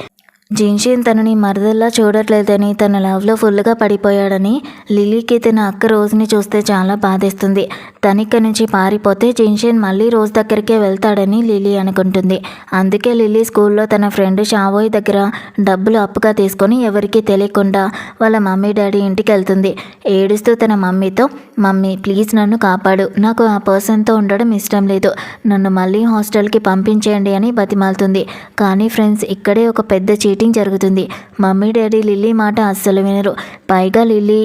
జిన్షిన్ తనని మరదల్లా చూడట్లేదని, తన లవ్లో ఫుల్గా పడిపోయాడని. లిల్లీకి తన అక్క రోజుని చూస్తే చాలా బాధేస్తుంది. తనిక్కడి నుంచి పారిపోతే జిన్షిన్ మళ్ళీ రోజ్ దగ్గరికే వెళ్తాడని లిల్లీ అనుకుంటుంది. అందుకే లిల్లీ స్కూల్లో తన ఫ్రెండ్ షావోయ్ దగ్గర డబ్బులు అప్పుగా తీసుకొని ఎవరికీ తెలియకుండా వాళ్ళ మమ్మీ డాడీ ఇంటికి వెళ్తుంది. ఏడుస్తూ తన మమ్మీతో, మమ్మీ ప్లీజ్ నన్ను కాపాడు, నాకు ఆ పర్సన్తో ఉండడం ఇష్టం లేదు, నన్ను మళ్ళీ హాస్టల్కి పంపించేయండి అని బతిమాలుతుంది. కానీ ఫ్రెండ్స్, ఇక్కడే ఒక పెద్ద చీటింగ్ జరుగుతుంది. మమ్మీ డాడీ లిల్లీ మాట అస్సలు వినరు. పైగా లిల్లీ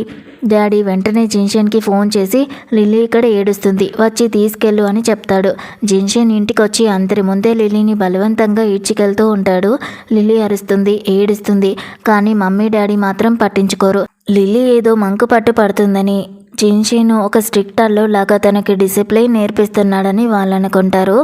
డాడీ వెంటనే జిన్షిన్కి ఫోన్ చేసి లిల్లీ ఇక్కడ ఏడుస్తుంది, వచ్చి తీసుకెళ్ళు అని చెప్తాడు. జిన్షిన్ ఇంటికి వచ్చి అందరి ముందే లిల్లీని బలవంతంగా ఈడ్చికెళ్తూ ఉంటాడు. లిల్లీ అరుస్తుంది, ఏడుస్తుంది. కానీ మమ్మీ డాడీ మాత్రం పట్టించుకోరు. లిల్లీ ఏదో మంకు పట్టు పడుతుందని, జిన్షిన్ ఒక స్ట్రిక్ట్ అల్లుడు లాగా తనకి డిసిప్లిన్ నేర్పిస్తున్నాడని వాళ్ళు అనుకుంటారు.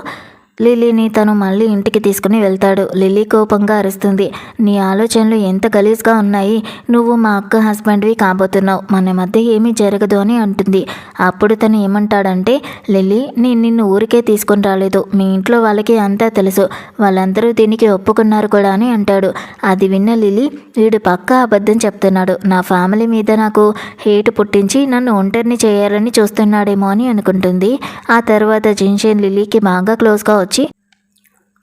లిల్లీని తను మళ్ళీ ఇంటికి తీసుకుని వెళ్తాడు. లిల్లీ కోపంగా అరుస్తుంది, నీ ఆలోచనలు ఎంత గలీజ్గా ఉన్నాయి, నువ్వు మా అక్క హస్బెండ్వి కాబోతున్నావు, మన మధ్య ఏమీ జరగదు అని అంటుంది. అప్పుడు తను ఏమంటాడంటే, లిల్లీ నేను నిన్ను ఊరికే తీసుకుని రాలేదు, మీ ఇంట్లో వాళ్ళకి అంతా తెలుసు, వాళ్ళందరూ దీనికి ఒప్పుకున్నారు కూడా అని అంటాడు. అది విన్న లిల్లీ, వీడు పక్కా అబద్ధం చెప్తున్నాడు, నా ఫ్యామిలీ మీద నాకు హేట్ పుట్టించి నన్ను ఒంటరిని చేయాలని చూస్తున్నాడేమో అని అనుకుంటుంది. ఆ తర్వాత జిన్షేన్ లిల్లీకి బాగా క్లోజ్గా వచ్చి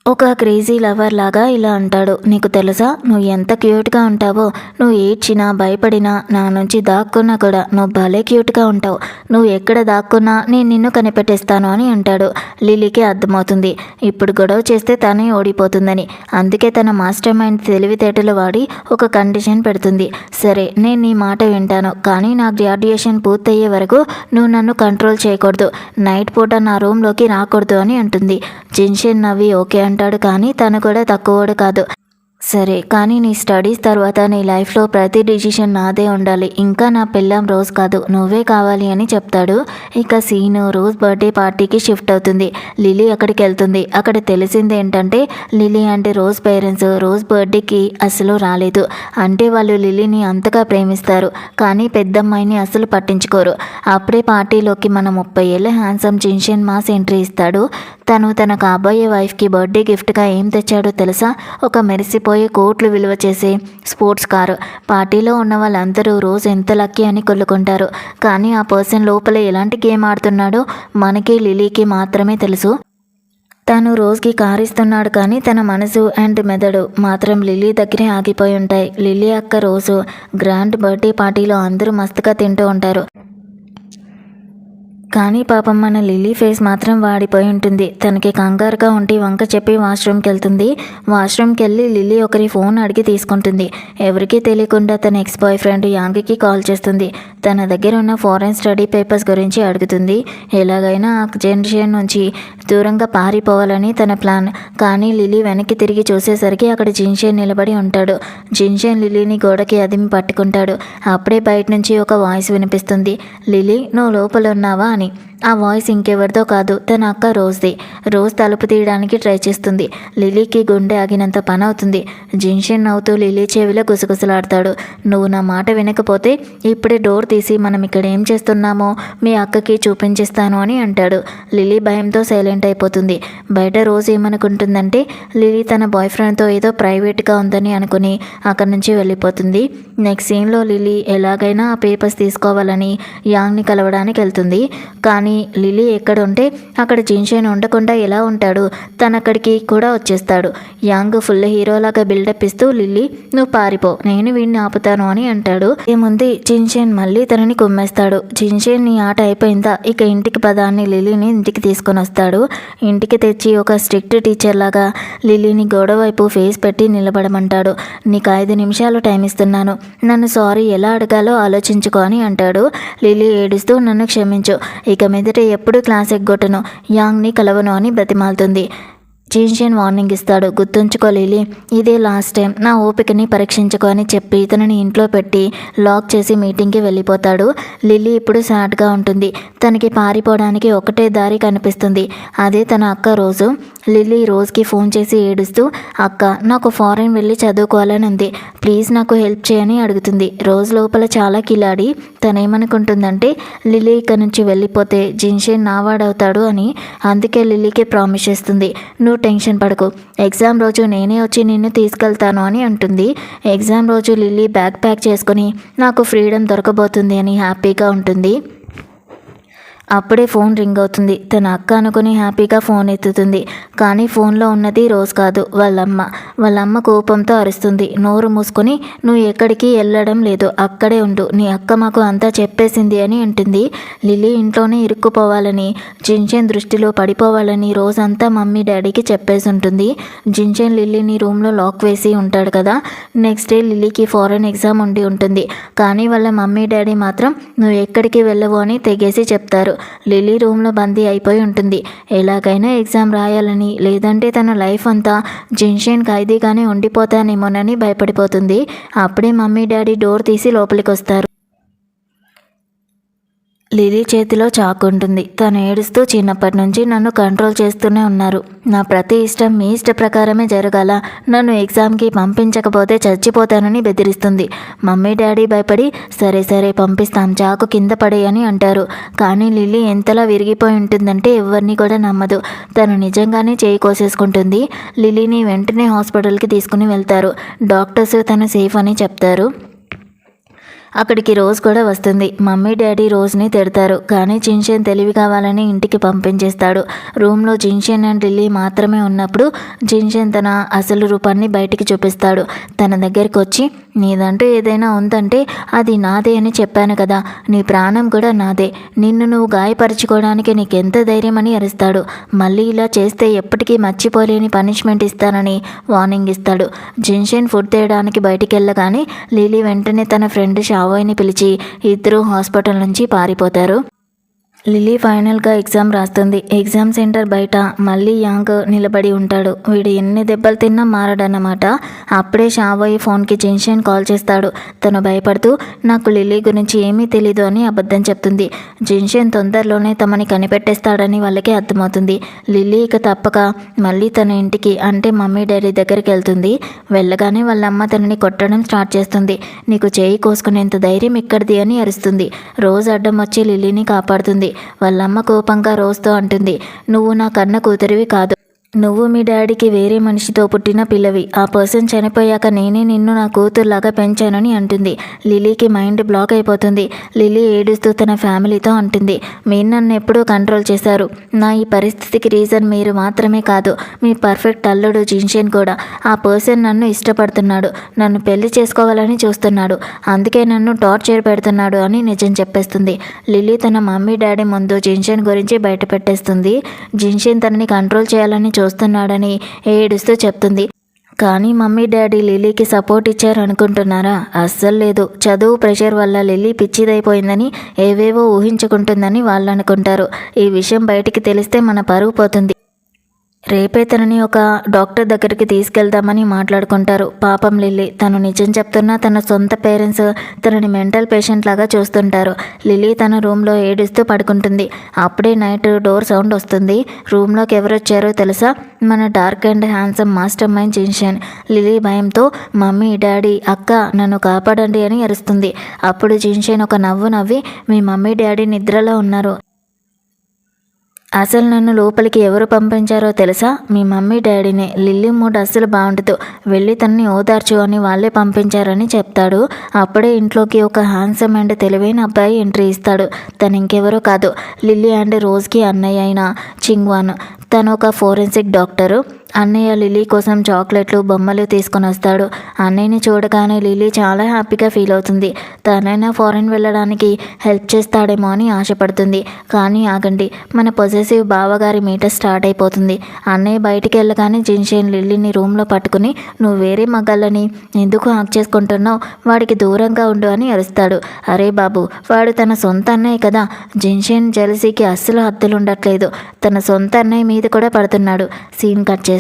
ఒక క్రేజీ లవర్ లాగా ఇలా అంటాడు, నీకు తెలుసా నువ్వు ఎంత క్యూట్గా ఉంటావో, నువ్వు ఏడ్చినా భయపడినా నా నుంచి దాక్కున్నా కూడా నువ్వు భలే క్యూట్గా ఉంటావు, నువ్వు ఎక్కడ దాక్కున్నా నేను నిన్ను కనిపెట్టేస్తాను అని అంటాడు. లిలీకి అర్థమవుతుంది ఇప్పుడు గొడవ చేస్తే తనే ఓడిపోతుందని. అందుకే తన మాస్టర్ మైండ్ తెలివితేటలు వాడి ఒక కండిషన్ పెడుతుంది. సరే నేను నీ మాట వింటాను, కానీ నా గ్రాడ్యుయేషన్ పూర్తయ్యే వరకు నువ్వు నన్ను కంట్రోల్ చేయకూడదు, నైట్ పూట నా రూమ్లోకి రాకూడదు అని అంటుంది. జిన్షేన్ నవ్వి ఓకే అంటాడు, కానీ తను కూడా తక్కువడు కాదు. సరే, కానీ నీ స్టడీస్ తర్వాత నీ లైఫ్లో ప్రతి డిసిషన్ నాదే ఉండాలి, ఇంకా నా పెళ్ళాం రోజ్ కాదు, నువ్వే కావాలి అని చెప్తాడు. ఇక సీను రోజ్ బర్త్డే పార్టీకి షిఫ్ట్ అవుతుంది. లిల్లీ అక్కడికి వెళ్తుంది. అక్కడ తెలిసింది ఏంటంటే లిల్లీ అంటే రోజ్ పేరెంట్స్ రోజ్ బర్త్డేకి అసలు రాలేదు. అంటే వాళ్ళు లిల్లీని అంతగా ప్రేమిస్తారు, కానీ పెద్దమ్మాయిని అసలు పట్టించుకోరు. అప్పుడే పార్టీలోకి మన 30 ఏళ్ళ హ్యాండ్సమ్ జిన్షేన్ మాస్ ఎంట్రీ ఇస్తాడు. తను తన కాబోయే వైఫ్కి బర్త్డే గిఫ్ట్గా ఏం తెచ్చాడో తెలుసా? ఒక మెరిసిపోయే కోట్లు విలువ చేసే స్పోర్ట్స్ కారు. పార్టీలో ఉన్న వాళ్ళందరూ రోజు ఎంత లక్కీ అని కొల్లుకుంటారు, కానీ ఆ పర్సన్ లోపల ఎలాంటి గేమ్ ఆడుతున్నాడో మనకి లిలీకి మాత్రమే తెలుసు. తను రోజుకి కారు ఇస్తున్నాడు, కానీ తన మనసు అండ్ మెదడు మాత్రం లిల్లీ దగ్గరే ఆగిపోయి ఉంటాయి. లిల్లీ అక్క రోజు గ్రాండ్ బర్త్డే పార్టీలో అందరూ మస్తుగా తింటూ ఉంటారు, కానీ పాపం మన లిల్లీ ఫేస్ మాత్రం వాడిపోయి ఉంటుంది. తనకి కంగారుగా ఉండి వంక చెప్పి వాష్రూమ్కి వెళ్తుంది. వాష్రూమ్కి వెళ్ళి లిల్లీ ఒకరి ఫోన్ అడిగి తీసుకుంటుంది. ఎవరికీ తెలియకుండా తన ఎక్స్ బాయ్ ఫ్రెండ్ యాంగ్కి కాల్ చేస్తుంది. తన దగ్గర ఉన్న ఫారెన్ స్టడీ పేపర్స్ గురించి అడుగుతుంది. ఎలాగైనా ఆ జనరేషన్ నుంచి దూరంగా పారిపోవాలని తన ప్లాన్. కానీ లిల్లీ వెనక్కి తిరిగి చూసేసరికి అక్కడ జిన్షేన్ నిలబడి ఉంటాడు. జిన్షేన్ లిల్లీని గోడకి అదిమి పట్టుకుంటాడు. అప్పుడే బయట నుంచి ఒక వాయిస్ వినిపిస్తుంది, లిల్లీ నువ్వు లోపల ఉన్నావా అని. ఆ వాయిస్ ఇంకెవరిదో కాదు, తన అక్క రోజ్ది. రోజ్ తలుపు తీయడానికి ట్రై చేస్తుంది. లిలీకి గుండె ఆగినంత పని అవుతుంది. జిన్షేన్ నవ్వుతూ లిల్లీ చెవిలో గుసగుసలాడతాడు, నువ్వు నా మాట వినకపోతే ఇప్పుడే డోర్ తీసి మనం ఇక్కడ ఏం చేస్తున్నామో మీ అక్కకి చూపించేస్తాను అని అంటాడు. లిల్లీ భయంతో సైలెంట్ అయిపోతుంది. బయట రోజ్ ఏమనుకుంటుందంటే లిల్లీ తన బాయ్ ఫ్రెండ్తో ఏదో ప్రైవేట్గా ఉందని అనుకుని అక్కడి నుంచి వెళ్ళిపోతుంది. నెక్స్ట్ సీన్లో లిల్లీ ఎలాగైనా ఆ పేపర్స్ తీసుకోవాలని యాంగ్ని కలవడానికి వెళ్తుంది. కానీ లిల్లీ ఎక్కడ ఉంటే అక్కడ జిన్షేన్ ఉండకుండా ఎలా ఉంటాడు? తను అక్కడికి కూడా వచ్చేస్తాడు. యాంగ్ ఫుల్ హీరోలాగా బిల్డప్ ఇస్తూ, లిల్లీ నువ్వు పారిపో, నేను వీడిని ఆపుతాను అని అంటాడు. ఏముంది, జిన్షేన్ మళ్ళీ తనని కుమ్మేస్తాడు. జిన్షేన్ నీ ఆట అయిపోయిందా, ఇక ఇంటికి పదాన్ని లిల్లీని ఇంటికి తీసుకొని వస్తాడు. ఇంటికి తెచ్చి ఒక స్ట్రిక్ట్ టీచర్ లాగా లిల్లీని గోడ వైపు ఫేస్ పెట్టి నిలబడమంటాడు. నీకు 5 నిమిషాలు టైం ఇస్తున్నాను, నన్ను సారీ ఎలా అడగాలో ఆలోచించుకో అని అంటాడు. లిల్లీ ఏడుస్తూ నన్ను క్షమించు, ఇక మీదట ఎప్పుడు క్లాస్ ఎగ్గొట్టను, యాంగ్ని కలవను అని బ్రతిమాలుతుంది. జిన్షేన్ వార్నింగ్ ఇస్తాడు, గుర్తుంచుకో లిల్లీ, ఇదే లాస్ట్ టైం, నా ఓపికని పరీక్షించుకో అని చెప్పి తనని ఇంట్లో పెట్టి లాక్ చేసి మీటింగ్కి వెళ్ళిపోతాడు. లిల్లీ ఇప్పుడు సాడ్గా ఉంటుంది. తనకి పారిపోవడానికి ఒకటే దారి కనిపిస్తుంది, అదే తన అక్క రోజు. లిల్లీ రోజుకి ఫోన్ చేసి ఏడుస్తూ, అక్క నాకు ఫారెన్ వెళ్ళి చదువుకోవాలని ఉంది, ప్లీజ్ నాకు హెల్ప్ చేయని అడుగుతుంది. రోజు లోపల చాలా కిలాడి. తనేమనుకుంటుందంటే లిల్లీ ఇక్కడ నుంచి వెళ్ళిపోతే జిన్షేన్ నావాడవుతాడు అని. అందుకే లిల్లీకి ప్రామిస్ చేస్తుంది, నువ్వు టెన్షన్ పడకు, ఎగ్జామ్ రోజు నేనే వచ్చి నిన్ను తీసుకెళ్తాను అని అంటుంది. ఎగ్జామ్ రోజు లిల్లీ బ్యాగ్ ప్యాక్ చేసుకుని నాకు ఫ్రీడమ్ దొరకబోతుంది అని హ్యాపీగా ఉంటుంది. అప్పుడే ఫోన్ రింగ్ అవుతుంది. తన అక్క అనుకుని హ్యాపీగా ఫోన్ ఎత్తుతుంది. కానీ ఫోన్లో ఉన్నది రోజ్ కాదు, వాళ్ళమ్మ. వాళ్ళమ్మ కోపంతో అరుస్తుంది, నోరు మూసుకొని నువ్వు ఎక్కడికి వెళ్ళడం లేదు, అక్కడే ఉండు, నీ అక్క మాకు అంతా చెప్పేసింది అని అంటుంది. లిల్లీ ఇంట్లోనే ఇరుక్కుపోవాలని, జిన్షేన్ దృష్టిలో పడిపోవాలని రోజంతా మమ్మీ డాడీకి చెప్పేసి ఉంటుంది. జిన్షేన్ లిల్లీని రూమ్లో లాక్ వేసి ఉంటాడు కదా. నెక్స్ట్ డే లిల్లీకి ఫారెన్ ఎగ్జామ్ ఉండి ఉంటుంది. కానీ వాళ్ళ మమ్మీ డాడీ మాత్రం నువ్వు ఎక్కడికి వెళ్ళవు అని తెగేసి చెప్తారు. లిల్లీ రూమ్లో బందీ అయిపోయి ఉంటుంది. ఎలాగైనా ఎగ్జామ్ రాయాలని, లేదంటే తన లైఫ్ అంతా జిన్షేన్ ఖైదీగానే ఉండిపోతానేమోనని భయపడిపోతుంది. అప్పుడే మమ్మీ డాడీ డోర్ తీసి లోపలికి వస్తారు. లిలీ చేతిలో చాకు ఉంటుంది. తను ఏడుస్తూ చిన్నప్పటి నుంచి నన్ను కంట్రోల్ చేస్తూనే ఉన్నారు. నా ప్రతి ఇష్టం మీ ఇష్ట ప్రకారమే జరగాల, నన్ను ఎగ్జామ్కి పంపించకపోతే చచ్చిపోతానని బెదిరిస్తుంది. మమ్మీ డాడీ భయపడి సరే సరే పంపిస్తాం, చాకు కింద పడేయని అంటారు. కానీ లిలీ ఎంతలా విరిగిపోయి ఉంటుందంటే ఎవరిని కూడా నమ్మదు. తను నిజంగానే చేయి కోసేసుకుంటుంది. లిలీని వెంటనే హాస్పిటల్కి తీసుకుని వెళ్తారు. డాక్టర్స్ తను సేఫ్ అని చెప్తారు. అక్కడికి రోజ్ కూడా వస్తుంది. మమ్మీ డాడీ రోజ్ని తిడతారు, కానీ జిన్షెన్ తెలివి కావాలని ఇంటికి పంపించేస్తాడు. రూమ్లో జిన్షెన్ అండ్ లిల్లీ మాత్రమే ఉన్నప్పుడు జిన్షెన్ తన అసలు రూపాన్ని బయటికి చూపిస్తాడు. తన దగ్గరికి వచ్చి, నీదంటూ ఏదైనా ఉందంటే అది నాదే అని చెప్పాను కదా, నీ ప్రాణం కూడా నాదే, నిన్ను నువ్వు గాయపరచుకోవడానికి నీకెంత ధైర్యం అని అరుస్తాడు. మళ్ళీ ఇలా చేస్తే ఎప్పటికీ మర్చిపోలేని పనిష్మెంట్ ఇస్తానని వార్నింగ్ ఇస్తాడు. జిన్షెన్ ఫుడ్ తేయడానికి బయటికి వెళ్ళగానే లిలీ వెంటనే తన ఫ్రెండ్ షావోయ్ని పిలిచి ఇద్దరు హాస్పిటల్ నుంచి పారిపోతారు. లిలీ ఫైనల్గా ఎగ్జామ్ రాస్తుంది. ఎగ్జామ్ సెంటర్ బయట మళ్ళీ యాంగ్ నిలబడి ఉంటాడు. వీడు ఎన్ని దెబ్బలు తిన్నా మారడన్నమాట. అప్పుడే షావోయ్ ఫోన్కి జిన్షెన్ కాల్ చేస్తాడు. తను భయపడుతూ నాకు లిలీ గురించి ఏమీ తెలీదు అని అబద్ధం చెప్తుంది. జిన్షెన్ తొందరలోనే తమని కనిపెట్టేస్తాడని వాళ్ళకి అర్థమవుతుంది. లిలీ ఇక తప్పక మళ్ళీ తన ఇంటికి అంటే మమ్మీ డాడీ దగ్గరికి వెళ్తుంది. వెళ్ళగానే వాళ్ళమ్మ తనని కొట్టడం స్టార్ట్ చేస్తుంది. నీకు చేయి కోసుకునేంత ధైర్యం ఇక్కడిది అని అరుస్తుంది. రోజు అడ్డం వచ్చి లిలీని కాపాడుతుంది. వాళ్ళమ్మ కోపంగా రోజ్తో అంటుంది, నువ్వు నా కన్న కూతురివి కాదు, నువ్వు మీ డాడీకి వేరే మనిషితో పుట్టిన పిల్లవి. ఆ పర్సన్ చనిపోయాక నేనే నిన్ను నా కూతురులాగా పెంచానని అంటుంది. లిలీకి మైండ్ బ్లాక్ అయిపోతుంది. లిలీ ఏడుస్తూ తన ఫ్యామిలీతో అంటుంది, మీరు నన్ను ఎప్పుడూ కంట్రోల్ చేశారు. నా ఈ పరిస్థితికి రీజన్ మీరు మాత్రమే కాదు, మీ పర్ఫెక్ట్ అల్లుడు జిన్షెన్ కూడా. ఆ పర్సన్ నన్ను ఇష్టపడుతున్నాడు, నన్ను పెళ్లి చేసుకోవాలని చూస్తున్నాడు, అందుకే నన్ను టార్చర్ పెడుతున్నాడు అని నిజం చెప్పేస్తుంది. లిలీ తన మమ్మీ డాడీ ముందు జిన్షెన్ గురించి బయట పెట్టేస్తుంది. జిన్షెన్ తనని కంట్రోల్ చేయాలని చూస్తున్నాడని ఏడుస్తూ చెప్తుంది. కానీ మమ్మీ డాడీ లిలీకి సపోర్ట్ ఇచ్చారనుకుంటున్నారా? అస్సలు లేదు. చదువు ప్రెషర్ వల్ల లిలీ పిచ్చిదైపోయిందని ఏవేవో ఊహించుకుంటుందని వాళ్ళు అనుకుంటారు. ఈ విషయం బయటికి తెలిస్తే మన పరువు పోతుంది. రేపే తనని ఒక డాక్టర్ దగ్గరికి తీసుకెళ్దామని మాట్లాడుకుంటారు. పాపం లిల్లీ, తను నిజం చెప్తున్నా తన సొంత పేరెంట్స్ తనని మెంటల్ పేషెంట్ లాగా చూస్తుంటారు. లిల్లీ తన రూమ్లో ఏడుస్తూ పడుకుంటుంది. అప్పుడే నైట్ డోర్ సౌండ్ వస్తుంది. రూమ్లోకి ఎవరొచ్చారో తెలుసా? మన dark and handsome mastermind Jinshen. Lily భయంతో మమ్మీ డాడీ అక్క నన్ను కాపాడండి అని అరుస్తుంది. అప్పుడు జిన్షెన్ ఒక నవ్వు నవ్వి, మీ మమ్మీ డాడీ నిద్రలో ఉన్నారు, అసలు నన్ను లోపలికి ఎవరు పంపించారో తెలుసా? మీ మమ్మీ డాడీనే. లిల్లీ మూడ్ అస్సలు బాగుండదు, వెళ్ళి తనని ఓదార్చు అని వాళ్ళే పంపించారని చెప్తాడు. అప్పుడే ఇంట్లోకి ఒక హ్యాండ్సమ్ అండ్ తెలివైన అబ్బాయి ఎంట్రీ ఇస్తాడు. తను ఇంకెవరో కాదు, లిల్లీ అండ్ రోజ్కి అన్నయ్య అయిన చింగ్వాన్. తను ఒక ఫోరెన్సిక్ డాక్టరు. అన్నయ్య లిల్లీ కోసం చాక్లెట్లు బొమ్మలు తీసుకొని వస్తాడు. అన్నయ్యని చూడగానే లిల్లీ చాలా హ్యాపీగా ఫీల్ అవుతుంది. తనైనా ఫారెన్ వెళ్ళడానికి హెల్ప్ చేస్తాడేమో అని ఆశపడుతుంది. కానీ ఆగండి, మన పొజెసివ్ బావగారి మీటర్ స్టార్ట్ అయిపోతుంది. అన్నయ్య బయటికి వెళ్ళగానే జిన్షెన్ లిల్లీని రూమ్లో పట్టుకుని, నువ్వు వేరే మగాళ్ళని ఎందుకు హాక్ చేసుకుంటున్నావు, వాడికి దూరంగా ఉండు అని అరుస్తాడు. అరే బాబు, వాడు తన సొంత అన్నయ్య కదా. జిన్షెన్ జెలసీకి అస్సలు హద్దులు ఉండట్లేదు. తన సొంత అన్నయ్య మీద కూడా పడుతున్నాడు. సీన్ కట్ చేస్తే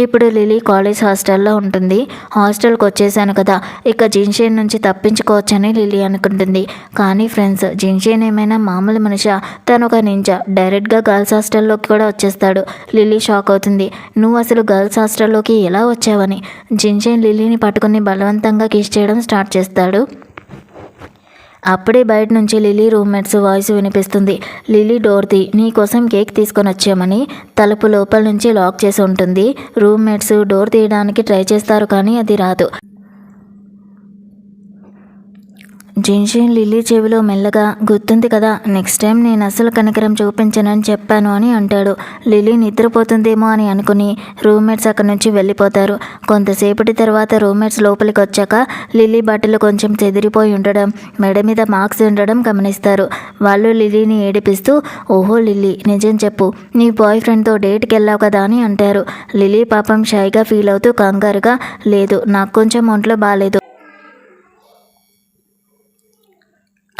ఇప్పుడు లిలీ కాలేజ్ హాస్టల్లో ఉంటుంది. హాస్టల్కి వచ్చేసాను కదా, ఇక జిన్షెన్ నుంచి తప్పించుకోవచ్చని లిలీ అనుకుంటుంది. కానీ ఫ్రెండ్స్, జిన్షెన్ ఏమైనా మామూలు మనిషా? తను ఒక నింజా. డైరెక్ట్గా గర్ల్స్ హాస్టల్లోకి కూడా వచ్చేస్తాడు. లిలీ షాక్ అవుతుంది. నువ్వు అసలు గర్ల్స్ హాస్టల్లోకి ఎలా వచ్చావని. జిన్షెన్ లిలీని పట్టుకుని బలవంతంగా కిస్ చేయడం స్టార్ట్ చేస్తాడు. అప్పుడే బయట నుంచి లిలీ రూమ్మేట్స్ వాయిస్ వినిపిస్తుంది. లిలీ డోర్ తీ, నీకోసం కేక్ తీసుకొని వచ్చామని. తలుపు లోపల నుంచి లాక్ చేసి ఉంటుంది. రూమ్మేట్స్ డోర్ తీయడానికి ట్రై చేస్తారు, కానీ అది రాదు. జిన్షెన్ లిల్లీ చెవిలో మెల్లగా, గుర్తుంది కదా, నెక్స్ట్ టైం నేను అసలు కనికరం చూపించనని చెప్పాను అని అంటాడు. లిల్లీ నిద్రపోతుందేమో అని అనుకుని రూమ్మేట్స్ అక్కడి నుంచి వెళ్ళిపోతారు. కొంతసేపటి తర్వాత రూమ్మేట్స్ లోపలికి వచ్చాక లిల్లీ బట్టలు కొంచెం చెదిరిపోయి ఉండడం, మెడ మీద మార్క్స్ ఉండడం గమనిస్తారు. వాళ్ళు లిల్లీని ఏడిపిస్తూ, ఓహో లిల్లీ, నిజం చెప్పు, నీ బాయ్ ఫ్రెండ్తో డేట్కి వెళ్ళావు కదా అని అంటారు. లిల్లీ పాపం షైగా ఫీల్ అవుతూ కంగారుగా, లేదు, నాకు కొంచెం ఒంట్లో బాగాలేదు,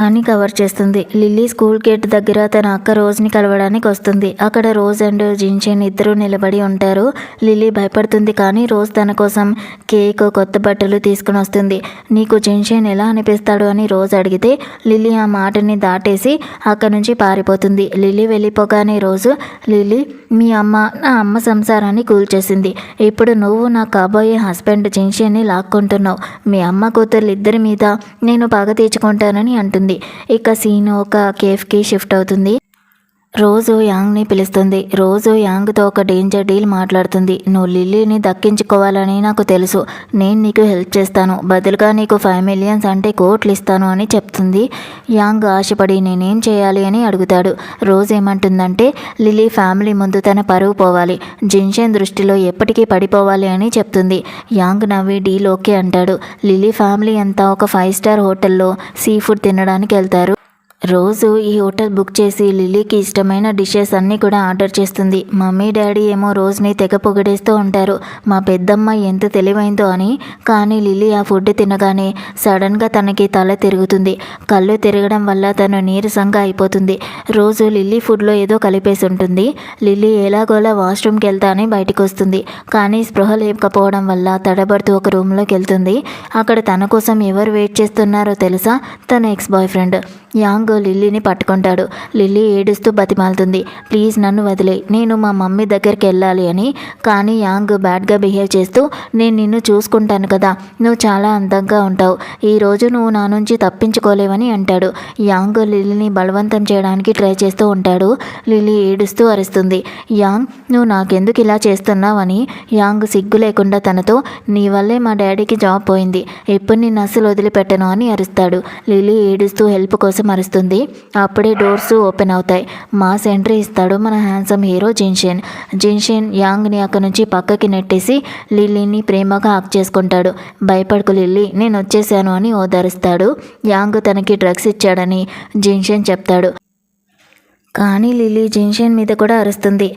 అని కవర్ చేస్తుంది. లిల్లీ స్కూల్ గేట్ దగ్గర తన అక్క రోజుని కలవడానికి వస్తుంది. అక్కడ రోజ్ అండ్ జిన్షెన్ ఇద్దరు నిలబడి ఉంటారు. లిల్లీ భయపడుతుంది, కానీ రోజ్ తన కోసం కేక్, కొత్త బట్టలు తీసుకుని వస్తుంది. నీకు జిన్షెన్ ఎలా అనిపిస్తాడు అని రోజ్ అడిగితే లిల్లీ ఆ మాటని దాటేసి అక్కడి నుంచి పారిపోతుంది. లిల్లీ వెళ్ళిపోగానే రోజు, లిల్లీ మీ అమ్మ నా అమ్మ సంసారాన్ని కూల్చేసింది. ఇప్పుడు నువ్వు నా కాబోయే హస్బెండ్ జిన్షెన్ని లాక్కుంటున్నావు. మీ అమ్మ కూతుర్లు ఇద్దరి మీద నేను పగ తీర్చుకుంటానని అంటుంది. ఇక సీన్ ఒక కేఫ్కి షిఫ్ట్ అవుతుంది. రోజు యాంగ్ని పిలుస్తుంది. రోజు యాంగ్తో ఒక డేంజర్ డీల్ మాట్లాడుతుంది. నువ్వు లిల్లీని దక్కించుకోవాలని నాకు తెలుసు. నేను నీకు హెల్ప్ చేస్తాను. బదులుగా నీకు 5 మిలియన్స్ అంటే కోట్లు ఇస్తాను అని చెప్తుంది. యాంగ్ ఆశపడి నేనేం చేయాలి అని అడుగుతాడు. రోజు ఏమంటుందంటే లిల్లీ ఫ్యామిలీ ముందు తన పరువు పోవాలి, జిన్షెన్ దృష్టిలో ఎప్పటికీ పడిపోవాలి అని చెప్తుంది. యాంగ్ నవ్వి డీల్ ఓకే అంటాడు. లిల్లీ ఫ్యామిలీ అంతా ఒక 5 స్టార్ హోటల్లో సీ ఫుడ్ తినడానికి వెళ్తారు. రోజు ఈ హోటల్ బుక్ చేసి లిల్లీకి ఇష్టమైన డిషెస్ అన్నీ కూడా ఆర్డర్ చేస్తుంది. మమ్మీ డాడీ ఏమో రోజుని తెగ పొగిడేస్తూ ఉంటారు, మా పెద్దమ్మ ఎంత తెలివైందో అని. కానీ లిల్లీ ఆ ఫుడ్ తినగానే సడన్గా తనకి తల తిరుగుతుంది. కళ్ళు తిరగడం వల్ల తను నీరసంగా అయిపోతుంది. రోజు లిల్లీ ఫుడ్లో ఏదో కలిపేసి ఉంటుంది. లిల్లీ ఎలాగోలా వాష్రూమ్కి వెళ్తా అని బయటకు వస్తుంది. కానీ స్పృహ లేకపోవడం వల్ల తడబడుతూ ఒక రూమ్లోకి వెళ్తుంది. అక్కడ తన కోసం ఎవరు వెయిట్ చేస్తున్నారో తెలుసా? తన ఎక్స్ బాయ్ ఫ్రెండ్. యాంగ్ లిల్లీని పట్టుకుంటాడు. లిల్లీ ఏడుస్తూ బతిమాలుతుంది, ప్లీజ్ నన్ను వదిలే, నేను మా మమ్మీ దగ్గరికి వెళ్ళాలి అని. కానీ యాంగ్ బ్యాడ్గా బిహేవ్ చేస్తూ, నేను నిన్ను చూసుకుంటాను కదా, నువ్వు చాలా అందంగా ఉంటావు, ఈరోజు నువ్వు నా నుంచి తప్పించుకోలేవని అంటాడు. యాంగ్ లిల్లీని బలవంతం చేయడానికి ట్రై చేస్తూ ఉంటాడు. లిల్లీ ఏడుస్తూ అరుస్తుంది, యాంగ్ నువ్వు నాకెందుకు ఇలా చేస్తున్నావు అని. యాంగ్ సిగ్గు లేకుండా తనతో, నీ వల్లే మా డాడీకి జాబ్ పోయింది, ఎప్పుడు నిన్ను అస్సలు వదిలిపెట్టను అని అరుస్తాడు. లిల్లీ ఏడుస్తూ హెల్ప్ కోసం అరుస్తుంది. అప్పుడే డోర్స్ ఓపెన్ అవుతాయి. మాస్ ఎంట్రీ ఇస్తాడు మన హ్యాండ్సమ్ హీరో జిన్షెన్. జిన్షెన్ యాంగ్ని అక్కడి నుంచి పక్కకి నెట్టేసి లిల్లీని ప్రేమగా హక్ చేసుకుంటాడు. భయపడకు లిల్లీ, నేను వచ్చేసాను అని ఓదారుస్తాడు. యాంగ్ తనకి డ్రగ్స్ ఇచ్చాడని జిన్షెన్ చెప్తాడు. కానీ లిల్లీ జిన్షెన్ మీద కూడా అరుస్తుంది.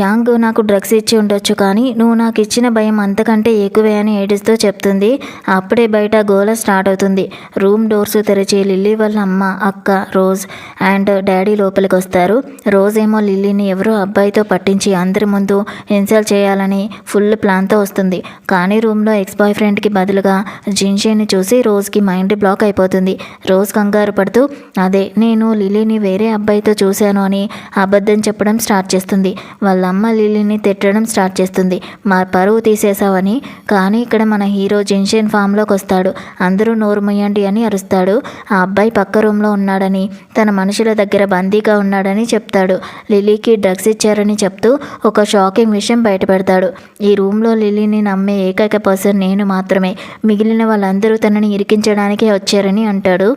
యాంగ్ నాకు డ్రగ్స్ ఇచ్చి ఉండొచ్చు, కానీ నువ్వు నాకు ఇచ్చిన భయం అంతకంటే ఎక్కువే అని ఏడుస్తూ చెప్తుంది. అప్పుడే బయట గోల స్టార్ట్ అవుతుంది. రూమ్ డోర్స్ తెరిచి లిల్లీ వాళ్ళ అమ్మ, అక్క, రోజ్ అండ్ డాడీ లోపలికి వస్తారు. రోజ్ ఏమో లిల్లీని ఎవరో అబ్బాయితో పట్టించి అందరి ముందు ఇన్సల్ట్ చేయాలని ఫుల్ ప్లాన్తో వస్తుంది. కానీ రూమ్లో ఎక్స్ బాయ్ ఫ్రెండ్కి బదులుగా జిన్షెన్ని చూసి రోజ్కి మైండ్ బ్లాక్ అయిపోతుంది. రోజ్ కంగారు పడుతూ, అదే నేను లిల్లీని వేరే అబ్బాయితో చూశాను అని అబద్ధం చెప్పడం స్టార్ట్ చేస్తుంది. వాళ్ళ అమ్మ లిల్లీని తిట్టడం స్టార్ట్ చేస్తుంది, మా పరువు తీసేసావని. కానీ ఇక్కడ మన హీరో జిన్షెన్ ఫామ్లోకి వస్తాడు. అందరూ నోరు మొయ్యండి అని అరుస్తాడు. ఆ అబ్బాయి పక్క రూమ్లో ఉన్నాడని, తన మనుషుల దగ్గర బందీగా ఉన్నాడని చెప్తాడు. లిల్లీకి డ్రగ్స్ ఇచ్చారని చెప్తూ ఒక షాకింగ్ విషయం బయటపెడతాడు. ఈ రూమ్లో లిల్లీని నమ్మే ఏకైక పర్సన్ నేను మాత్రమే, మిగిలిన వాళ్ళందరూ తనని ఇరికించడానికే వచ్చారని అంటాడు.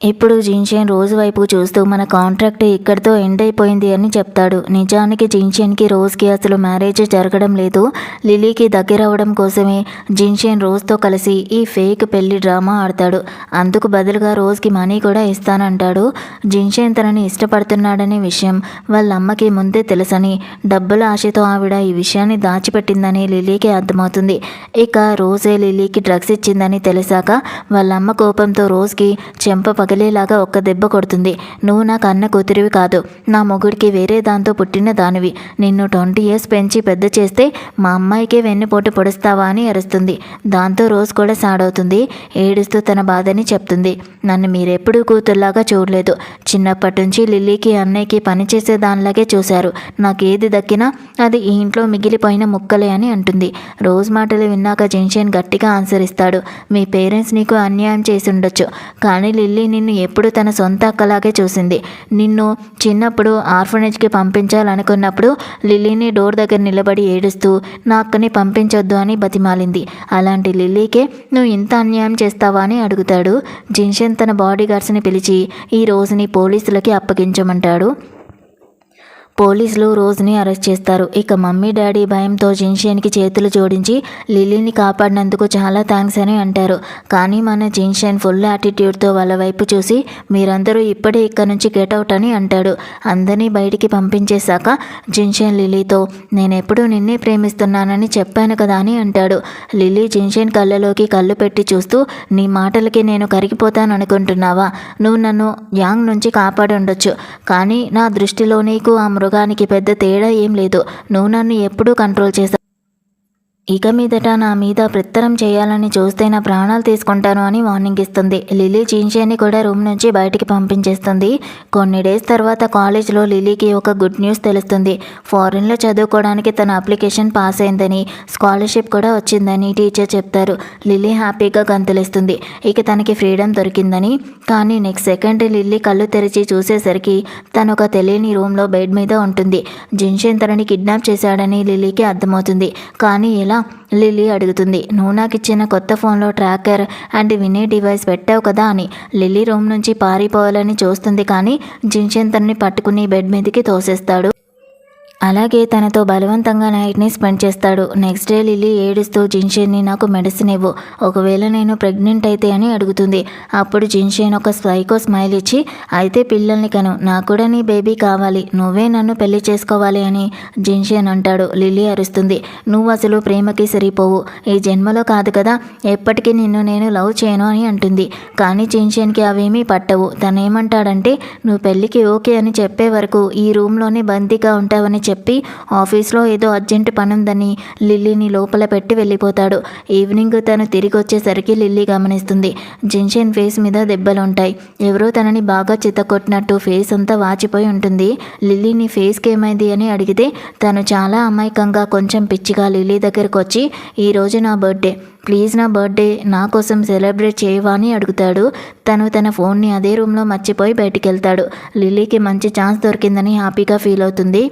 ఇప్పుడు జిన్షెన్ రోజు వైపు చూస్తూ మన కాంట్రాక్ట్ ఇక్కడితో ఎండ్ అయిపోయింది అని చెప్తాడు. నిజానికి జిన్షెన్కి రోజుకి అసలు మ్యారేజ్ జరగడం లేదు. లిల్లీకి దగ్గర అవ్వడం కోసమే జిన్షెన్ రోజుతో కలిసి ఈ ఫేక్ పెళ్లి డ్రామా ఆడతాడు. అందుకు బదులుగా రోజుకి మనీ కూడా ఇస్తానంటాడు. జిన్షెన్ తనని ఇష్టపడుతున్నాడనే విషయం వాళ్ళ అమ్మకి ముందే తెలుసని, డబ్బుల ఆశతో ఆవిడ ఈ విషయాన్ని దాచిపెట్టిందని లిల్లీకి అర్థమవుతుంది. ఇక రోజే లిల్లీకి డ్రగ్స్ ఇచ్చిందని తెలిసాక వాళ్ళ అమ్మ కోపంతో రోజుకి చెంప పగిలేలాగా ఒక్క దెబ్బ కొడుతుంది. నువ్వు నాకు అన్న కూతురివి కాదు, నా మొగుడికి వేరే దాంతో పుట్టిన దానివి, నిన్ను 20 years పెంచి పెద్ద చేస్తే మా అమ్మాయికే వెన్నుపోటు పొడుస్తావా అని అరుస్తుంది. దాంతో రోజు కూడా సాడవుతుంది. ఏడుస్తూ తన బాధని చెప్తుంది. నన్ను మీరెప్పుడూ కూతుర్లాగా చూడలేదు, చిన్నప్పటి నుంచి లిల్లీకి అన్నయ్యకి పనిచేసే దానిలాగే చూశారు, నాకేది దక్కినా అది ఈ ఇంట్లో మిగిలిపోయిన ముక్కలే అని అంటుంది. రోజు మాటలు విన్నాక జిన్షెన్ గట్టిగా ఆన్సర్ ఇస్తాడు, మీ పేరెంట్స్ నీకు అన్యాయం చేసి ఉండొచ్చు, కానీ లిల్లీ నిన్ను ఎప్పుడు తన సొంత అక్కలాగే చూసింది. నిన్ను చిన్నప్పుడు ఆర్ఫనేజ్కి పంపించాలనుకున్నప్పుడు లిల్లీని డోర్ దగ్గర నిలబడి ఏడుస్తూ నా అక్కని పంపించొద్దు అని బతిమాలింది. అలాంటి లిల్లీకే నువ్వు ఇంత అన్యాయం చేస్తావా అని అడుగుతాడు. జిన్షెన్ తన బాడీ గార్డ్స్ని పిలిచి ఈ రోజుని పోలీసులకి అప్పగించమంటాడు. పోలీసులు రోజ్ని అరెస్ట్ చేస్తారు. ఇక మమ్మీ డాడీ భయంతో జిన్షన్కి చేతులు జోడించి లిల్లీని కాపాడినందుకు చాలా థ్యాంక్స్ అని అంటారు. కానీ మన జిన్షన్ ఫుల్ యాటిట్యూడ్తో వాళ్ళ వైపు చూసి మీరందరూ ఇప్పుడే ఇక్కడ నుంచి గెట్అవుట్ అని అంటాడు. అందరినీ బయటికి పంపించేశాక జిన్షన్ లిల్లీతో నేనెప్పుడు నిన్నే ప్రేమిస్తున్నానని చెప్పాను కదా అని అంటాడు. లిల్లీ జిన్షన్ కళ్ళలోకి కళ్ళు పెట్టి చూస్తూ నీ మాటలకి నేను కరిగిపోతాను అనుకుంటున్నావా? నువ్వు నన్ను యాంగ్ నుంచి కాపాడి ఉండొచ్చు, కానీ నా దృష్టిలో నీకు ఆ మృగానికి పెద్ద తేడా ఏం లేదు. నువ్వు నన్ను ఎప్పుడూ కంట్రోల్ చేశావు. ఇక మీదట నా మీద ప్రత్తరం చేయాలని చూస్తే నా ప్రాణాలు తీసుకుంటాను అని వార్నింగ్ ఇస్తుంది. లిల్లీ జిన్షన్ని కూడా రూమ్ నుంచి బయటికి పంపించేస్తుంది. కొన్ని డేస్ తర్వాత కాలేజ్లో లిల్లీకి ఒక గుడ్ న్యూస్ తెలుస్తుంది. ఫారిన్లో చదువుకోవడానికి తన అప్లికేషన్ పాస్ అయిందని, స్కాలర్షిప్ కూడా వచ్చిందని టీచర్ చెప్తారు. లిల్లీ హ్యాపీగా గంతులేస్తుంది. ఇక తనకి ఫ్రీడమ్ దొరికిందని. కానీ నెక్స్ట్ సెకండ్ లిల్లీ కళ్ళు తెరిచి చూసేసరికి తను ఒక తెలియని రూమ్లో బెడ్ మీద ఉంటుంది. జిన్షన్ తనని కిడ్నాప్ చేశాడని లిల్లీకి అర్థమవుతుంది. కానీ ఎలా? లిల్లీ అడుగుతుంది. నువ్వు నాకు ఇచ్చిన కొత్త ఫోన్లో ట్రాకర్ అండ్ వినే డివైస్ పెట్టావు కదా అని. లిల్లీ రూమ్ నుంచి పారిపోవాలని చూస్తుంది, కానీ జిన్షన్ తనని పట్టుకుని బెడ్ మీదకి తోసేస్తాడు. అలాగే తనతో బలవంతంగా నైట్ని స్పెండ్ చేస్తాడు. నెక్స్ట్ డే లిల్లీ ఏడుస్తూ జిన్షన్ని నాకు మెడిసిన్ ఇవ్వు, ఒకవేళ నేను ప్రెగ్నెంట్ అయితే అని అడుగుతుంది. అప్పుడు జిన్షన్ ఒక సైకో స్మైల్ ఇచ్చి అయితే పిల్లల్ని కను, నాకు కూడా నీ బేబీ కావాలి, నువ్వే నన్ను పెళ్లి చేసుకోవాలి అని జిన్షన్ అంటాడు. లిల్లీ అరుస్తుంది. నువ్వు అసలు ప్రేమకి సరిపోవు, ఈ జన్మలో కాదు కదా, ఎప్పటికీ నిన్ను నేను లవ్ చేయను అని అంటుంది. కానీ జిన్షన్కి అవేమీ పట్టవు. తనేమంటాడంటే నువ్వు పెళ్ళికి ఓకే అని చెప్పే వరకు ఈ రూమ్లోనే బందీగా ఉంటావని చెప్పి ఆఫీస్లో ఏదో అర్జెంట్ పని ఉందని లిల్లీని లోపల పెట్టి వెళ్ళిపోతాడు. ఈవినింగ్ తను తిరిగి వచ్చేసరికి లిల్లీ గమనిస్తుంది. జిన్షన్ ఫేస్ మీద దెబ్బలుంటాయి. ఎవరో తనని బాగా చితకొట్టినట్టు ఫేస్ అంతా వాచిపోయి ఉంటుంది. లిల్లీని ఫేస్కి ఏమైంది అని అడిగితే తను చాలా అమాయకంగా కొంచెం పిచ్చిగా లిల్లీ దగ్గరకు వచ్చి ఈరోజు నా బర్త్డే, ప్లీజ్ నా బర్త్డే నా కోసం సెలబ్రేట్ చేయవా అని అడుగుతాడు. తను తన ఫోన్ని అదే రూమ్లో మర్చిపోయి బయటికి వెళ్తాడు. లిల్లీకి మంచి ఛాన్స్ దొరికిందని హ్యాపీగా ఫీల్ అవుతుంది.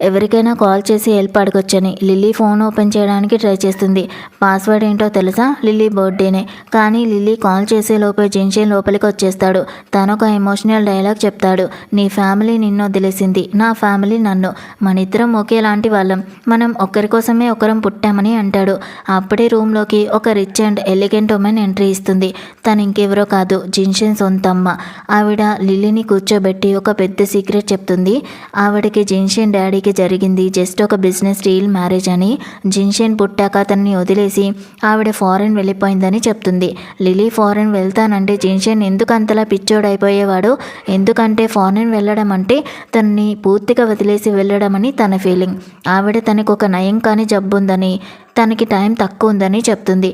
ఎవరికైనా కాల్ చేసి హెల్ప్ అడగొచ్చని లిల్లీ ఫోన్ ఓపెన్ చేయడానికి ట్రై చేస్తుంది. పాస్వర్డ్ ఏంటో తెలుసా? లిల్లీ బర్త్డేనే. కానీ లిల్లీ కాల్ చేసే లోపే జిన్షన్ లోపలికి వచ్చేస్తాడు. తను ఒక ఎమోషనల్ డైలాగ్ చెప్తాడు. నీ ఫ్యామిలీ నిన్ను వదిలేసింది, నా ఫ్యామిలీ నన్ను, మనిద్దరం ఒకేలాంటి వాళ్ళం, మనం ఒకరి కోసమే ఒకరం పుట్టామని అంటాడు. అప్పుడే రూమ్లోకి ఒక rich and elegant women entry ఇస్తుంది. తను ఇంకెవరో కాదు, జిన్షన్ సొంతమ్మ. ఆవిడ లిల్లీని కూర్చోబెట్టి ఒక పెద్ద సీక్రెట్ చెప్తుంది. ఆవిడకి జిన్షన్ డాడీకి జరిగింది జస్ట్ ఒక బిజినెస్ డీల్ మ్యారేజ్ అని. జిన్షన్ పుట్టాక అతన్ని వదిలేసి ఆవిడ ఫారెన్ వెళ్ళిపోయిందని చెప్తుంది. లిల్లీ ఫారెన్ వెళ్తానంటే జిన్షన్ ఎందుకు అంతలా పిచ్చోడైపోయేవాడు, ఎందుకంటే ఫారెన్ వెళ్ళడం అంటే తనని పూర్తిగా వదిలేసి వెళ్ళడం అని తన ఫీలింగ్. ఆవిడ తనకు ఒక నయం కాని జబ్బు ఉందని, తనకి టైం తక్కువ ఉందని చెప్తుంది.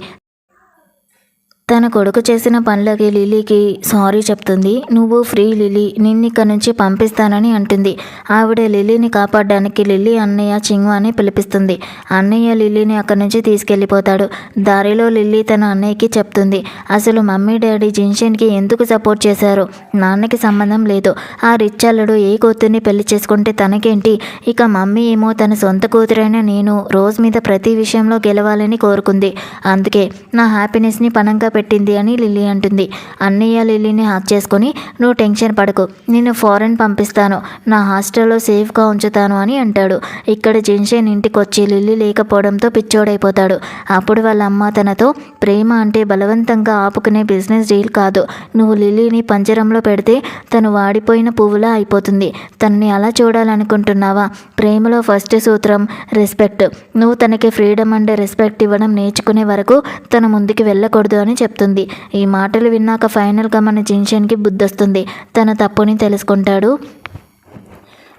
తన కొడుకు చేసిన పనులకి లిల్లీకి సారీ చెప్తుంది. నువ్వు ఫ్రీ లిల్లీ, నిన్ను ఇక్కడ నుంచి పంపిస్తానని అంటుంది. ఆవిడ లిల్లీని కాపాడడానికి లిల్లీ అన్నయ్య చింగు అని పిలిపిస్తుంది. అన్నయ్య లిల్లీని అక్కడి నుంచి తీసుకెళ్ళిపోతాడు. దారిలో లిల్లీ తన అన్నయ్యకి చెప్తుంది, అసలు మమ్మీ డాడీ జిన్షన్కి ఎందుకు సపోర్ట్ చేశారు, నాన్నకి సంబంధం లేదు. ఆ రిచ్ అల్లుడు ఏ కూతుర్ని పెళ్లి చేసుకుంటే తనకేంటి, ఇక మమ్మీ ఏమో తన సొంత కూతురైన నేను రోజ్ మీద ప్రతి విషయంలో గెలవాలని కోరుకుంది, అందుకే నా హ్యాపీనెస్ని పణంగా పెట్టింది అని లిల్లీ అంటుంది. అన్నయ్య లిల్లీని హాక్ చేసుకొని నువ్వు టెన్షన్ పడకు, నేను ఫారెన్ పంపిస్తాను, నా హాస్టల్లో సేఫ్గా ఉంచుతాను అని అంటాడు. ఇక్కడ జిన్షన్ ఇంటికి వచ్చి లిల్లీ లేకపోవడంతో పిచ్చోడైపోతాడు. అప్పుడు వాళ్ళ అమ్మ తనతో ప్రేమ అంటే బలవంతంగా ఆపుకునే బిజినెస్ డీల్ కాదు, నువ్వు లిల్లీని పంజరంలో పెడితే తను వాడిపోయిన పువ్వులా అయిపోతుంది, తనని అలా చూడాలనుకుంటున్నావా, ప్రేమలో ఫస్ట్ సూత్రం రెస్పెక్ట్, నువ్వు తనకి ఫ్రీడమ్ అండ్ రెస్పెక్ట్ ఇవ్వడం నేర్చుకునే వరకు తన ముందుకు వెళ్ళకూడదు అని చెప్తుంది. ఈ మాటలు విన్నాక ఫైనల్గా మన జిన్షన్కి బుద్ధొస్తుంది. తన తప్పుని తెలుసుకుంటాడు.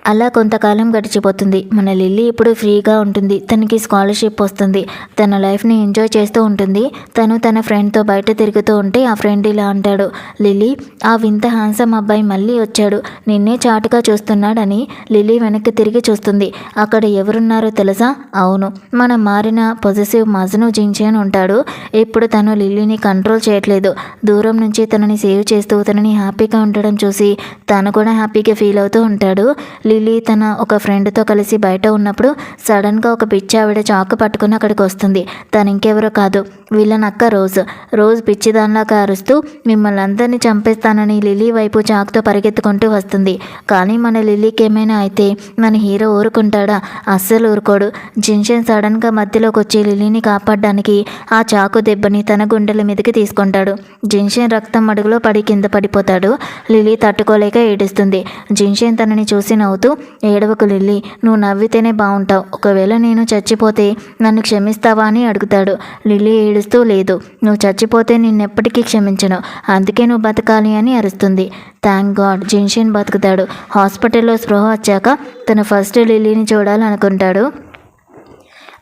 అలా కొంతకాలం గడిచిపోతుంది. మన లిల్లీ ఇప్పుడు ఫ్రీగా ఉంటుంది. తనకి స్కాలర్షిప్ వస్తుంది. తన లైఫ్ని ఎంజాయ్ చేస్తూ ఉంటుంది. తను తన ఫ్రెండ్తో బయట తిరుగుతూ ఉంటే ఆ ఫ్రెండ్ ఇలా అంటాడు, లిల్లీ ఆ వింత హ్యాండ్సమ్ అబ్బాయి మళ్ళీ వచ్చాడు, నిన్నే చాటుగా చూస్తున్నాడని. లిల్లీ వెనక్కి తిరిగి చూస్తుంది. అక్కడ ఎవరున్నారో తెలుసా? అవును, మనం మారిన పొజెసివ్ మజ్ను జిన్షన్ ఉంటాడు. ఇప్పుడు తను లిల్లీని కంట్రోల్ చేయట్లేదు. దూరం నుంచి తనని సేవ్ చేస్తూ తనని హ్యాపీగా ఉండడం చూసి తను కూడా హ్యాపీగా ఫీల్ అవుతూ ఉంటాడు. లిల్లీ తన ఒక ఫ్రెండ్తో కలిసి బయట ఉన్నప్పుడు సడన్గా ఒక పిచ్చి ఆవిడ చాకు పట్టుకుని అక్కడికి వస్తుంది. తను ఇంకెవరో కాదు, వీళ్ళనక్క రోజ్ పిచ్చిదానిలాగా అరుస్తూ మిమ్మల్ని అందరినీ చంపేస్తానని లిల్లీ వైపు చాకుతో పరిగెత్తుకుంటూ వస్తుంది. కానీ మన లిల్లీకి ఏమైనా అయితే మన హీరో ఊరుకుంటాడా? అస్సలు ఊరుకోడు. జిన్షన్ సడన్గా మధ్యలోకి వచ్చి లిల్లీని కాపాడడానికి ఆ చాకు దెబ్బని తన గుండెల మీదకి తీసుకుంటాడు. జిన్షన్ రక్తం అడుగులో పడి కింద పడిపోతాడు. లిల్లీ తట్టుకోలేక ఏడుస్తుంది. జిన్షన్ తనని చూసి నవ్వుతూ, ఏడవకు లిల్లీ, నువ్వు నవ్వితేనే బాగుంటావు. ఒకవేళ నేను చచ్చిపోతే నన్ను క్షమిస్తావా అని అడుగుతాడు. లిల్లీ ఏడుస్తూ, లేదు, నువ్వు చచ్చిపోతే నిన్నెప్పటికీ క్షమించను, అందుకే నువ్వు బతకాలి అని అరుస్తుంది. థ్యాంక్ గాడ్, జిన్షన్ బతుకుతాడు. హాస్పిటల్లో స్పృహ వచ్చాక తను ఫస్ట్ లిల్లీని చూడాలనుకుంటాడు.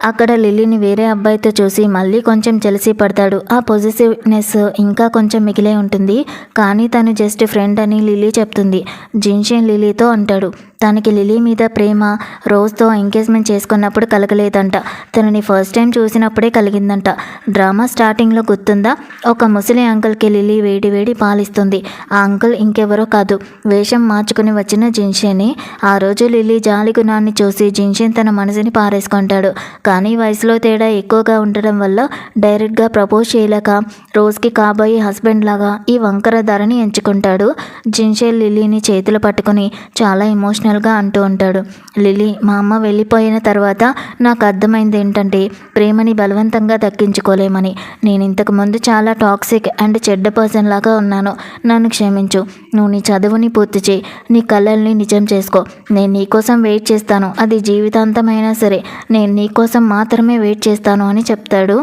అక్కడ లిల్లీని వేరే అబ్బాయితో చూసి మళ్ళీ కొంచెం జెలసీ పడతాడు. ఆ పొజిటివ్నెస్ ఇంకా కొంచెం మిగిలే ఉంటుంది. కానీ తను జస్ట్ ఫ్రెండ్ అని లిల్లీ చెప్తుంది. జిన్షన్ లిల్లీతో అంటాడు, తనకి లిల్లీ మీద ప్రేమ రోజ్తో ఎంగేజ్మెంట్ చేసుకున్నప్పుడు కలగలేదంట, తనని ఫస్ట్ టైం చూసినప్పుడే కలిగిందంట. డ్రామా స్టార్టింగ్లో గుర్తుందా? ఒక ముసలి అంకుల్కి లిల్లీ వేడి వేడి పాలిస్తుంది. ఆ అంకుల్ ఇంకెవరో కాదు, వేషం మార్చుకుని వచ్చిన జిన్షనే. ఆ రోజు లిల్లీ జాలి గుణాన్ని చూసి జిన్షన్ తన మనసుని పారేసుకుంటాడు. కానీ వయసులో తేడా ఎక్కువగా ఉండడం వల్ల డైరెక్ట్గా ప్రపోజ్ చేయలేక రోజ్కి కాబోయే హస్బెండ్ లాగా ఈ వంకర ధరని ఎంచుకుంటాడు. జిన్షన్ లిల్లీని చేతులు పట్టుకుని చాలా ఎమోషనల్గా అంటూ ఉంటాడు, లిల్లీ, మా అమ్మ వెళ్ళిపోయిన తర్వాత నాకు అర్థమైంది ఏంటంటే ప్రేమని బలవంతంగా దక్కించుకోలేమని. నేను ఇంతకుముందు చాలా టాక్సిక్ అండ్ చెడ్డ పర్సన్ లాగా ఉన్నాను. నన్ను క్షమించు. నువ్వు నీ చదువుని పూర్తి చేయి, నీ కలల్ని నిజం చేసుకో. నేను నీకోసం వెయిట్ చేస్తాను, అది జీవితాంతమైనా సరే నేను నీకోసం మాత్రమే వెయిట్ చేస్తాను అని చెప్తాడు.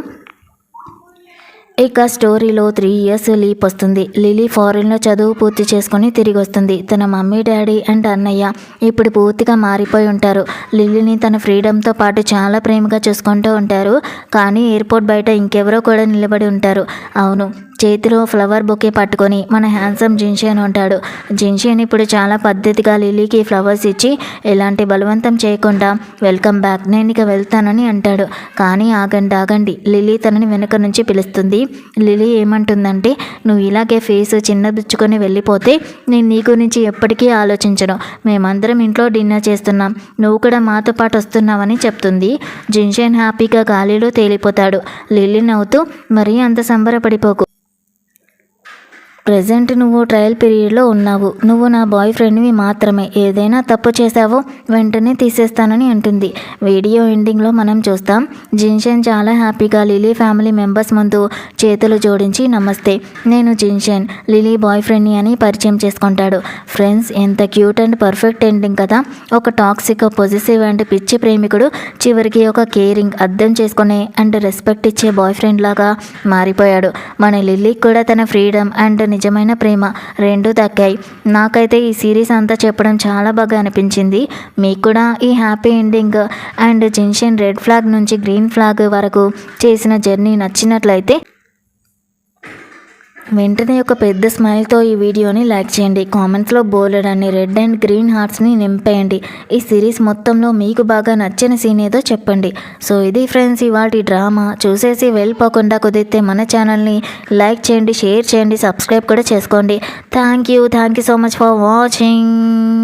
ఇక స్టోరీలో 3 years లీప్ వస్తుంది. లిల్లీ ఫారిన్లో చదువు పూర్తి చేసుకుని తిరిగి వస్తుంది. తన మమ్మీ డాడీ అండ్ అన్నయ్య ఇప్పుడు పూర్తిగా మారిపోయి ఉంటారు. లిల్లీని తన ఫ్రీడమ్తో పాటు చాలా ప్రేమగా చూసుకుంటూ ఉంటారు. కానీ ఎయిర్పోర్ట్ బయట ఇంకెవరో కూడా నిలబడి ఉంటారు. అవును, చేతిలో ఫ్లవర్ బొకే పట్టుకొని మన హ్యాండ్సమ్ జిన్షన్ ఉంటాడు. జిన్షన్ ఇప్పుడు చాలా పద్ధతిగా లిల్లీకి ఫ్లవర్స్ ఇచ్చి ఎలాంటి బలవంతం చేయకుండా వెల్కమ్ బ్యాక్, నేను ఇక వెళ్తానని అంటాడు. కానీ ఆగండి, లిల్లీ తనని వెనక నుంచి పిలుస్తుంది. లిల్లీ ఏమంటుందంటే, నువ్వు ఇలాగే ఫేస్ చిన్నబుచ్చుకొని వెళ్ళిపోతే నేను నీ గురించి ఎప్పటికీ ఆలోచించను. మేమందరం ఇంట్లో డిన్నర్ చేస్తున్నాం, నువ్వు కూడా మాతో పాటు వస్తున్నావని చెప్తుంది. జిన్షన్ హ్యాపీగా గాలిలో తేలిపోతాడు. లిల్లీ నవ్వుతూ, మరీ అంత సంబరపడిపోకు, ప్రజెంట్ నువ్వు ట్రయల్ పీరియడ్లో ఉన్నావు, నువ్వు నా బాయ్ ఫ్రెండ్వి మాత్రమే, ఏదైనా తప్పు చేసావో వెంటనే తీసేస్తానని అంటుంది. వీడియో ఎండింగ్లో మనం చూస్తాం, జిన్షన్ చాలా హ్యాపీగా లిల్లీ ఫ్యామిలీ మెంబర్స్ ముందు చేతులు జోడించి నమస్తే, నేను జిన్షన్, లిల్లీ బాయ్ ఫ్రెండ్ని అని పరిచయం చేసుకుంటాడు. ఫ్రెండ్స్, ఎంత క్యూట్ అండ్ పర్ఫెక్ట్ ఎండింగ్ కదా. ఒక టాక్సిక్, పొజిటివ్ అండ్ పిచ్చి ప్రేమికుడు చివరికి ఒక కేరింగ్, అర్థం చేసుకునే అండ్ రెస్పెక్ట్ ఇచ్చే బాయ్ ఫ్రెండ్ లాగా మారిపోయాడు. మన లిల్లీకి కూడా తన ఫ్రీడమ్ అండ్ నిజమైన ప్రేమ రెండూ దక్కాయి. నాకైతే ఈ సిరీస్ అంతా చెప్పడం చాలా బాగా అనిపించింది. మీకు కూడా ఈ happy ending and Jinshen red flag నుంచి గ్రీన్ ఫ్లాగ్ వరకు చేసిన జర్నీ నచ్చినట్లయితే వెంటనే ఒక పెద్ద స్మైల్తో ఈ వీడియోని లైక్ చేయండి. కామెంట్స్లో బోలెడన్ని రెడ్ అండ్ గ్రీన్ హార్ట్స్ని నింపేయండి. ఈ సిరీస్ మొత్తంలో మీకు బాగా నచ్చిన సీన్ ఏదో చెప్పండి. సో ఇది ఫ్రెండ్స్ ఇవాల్టి డ్రామా. చూసేసి వెళ్ళిపోకుండా కుదిరితే మన ఛానల్ని లైక్ చేయండి, షేర్ చేయండి, సబ్స్క్రైబ్ కూడా చేసుకోండి. Thank you so much for watching.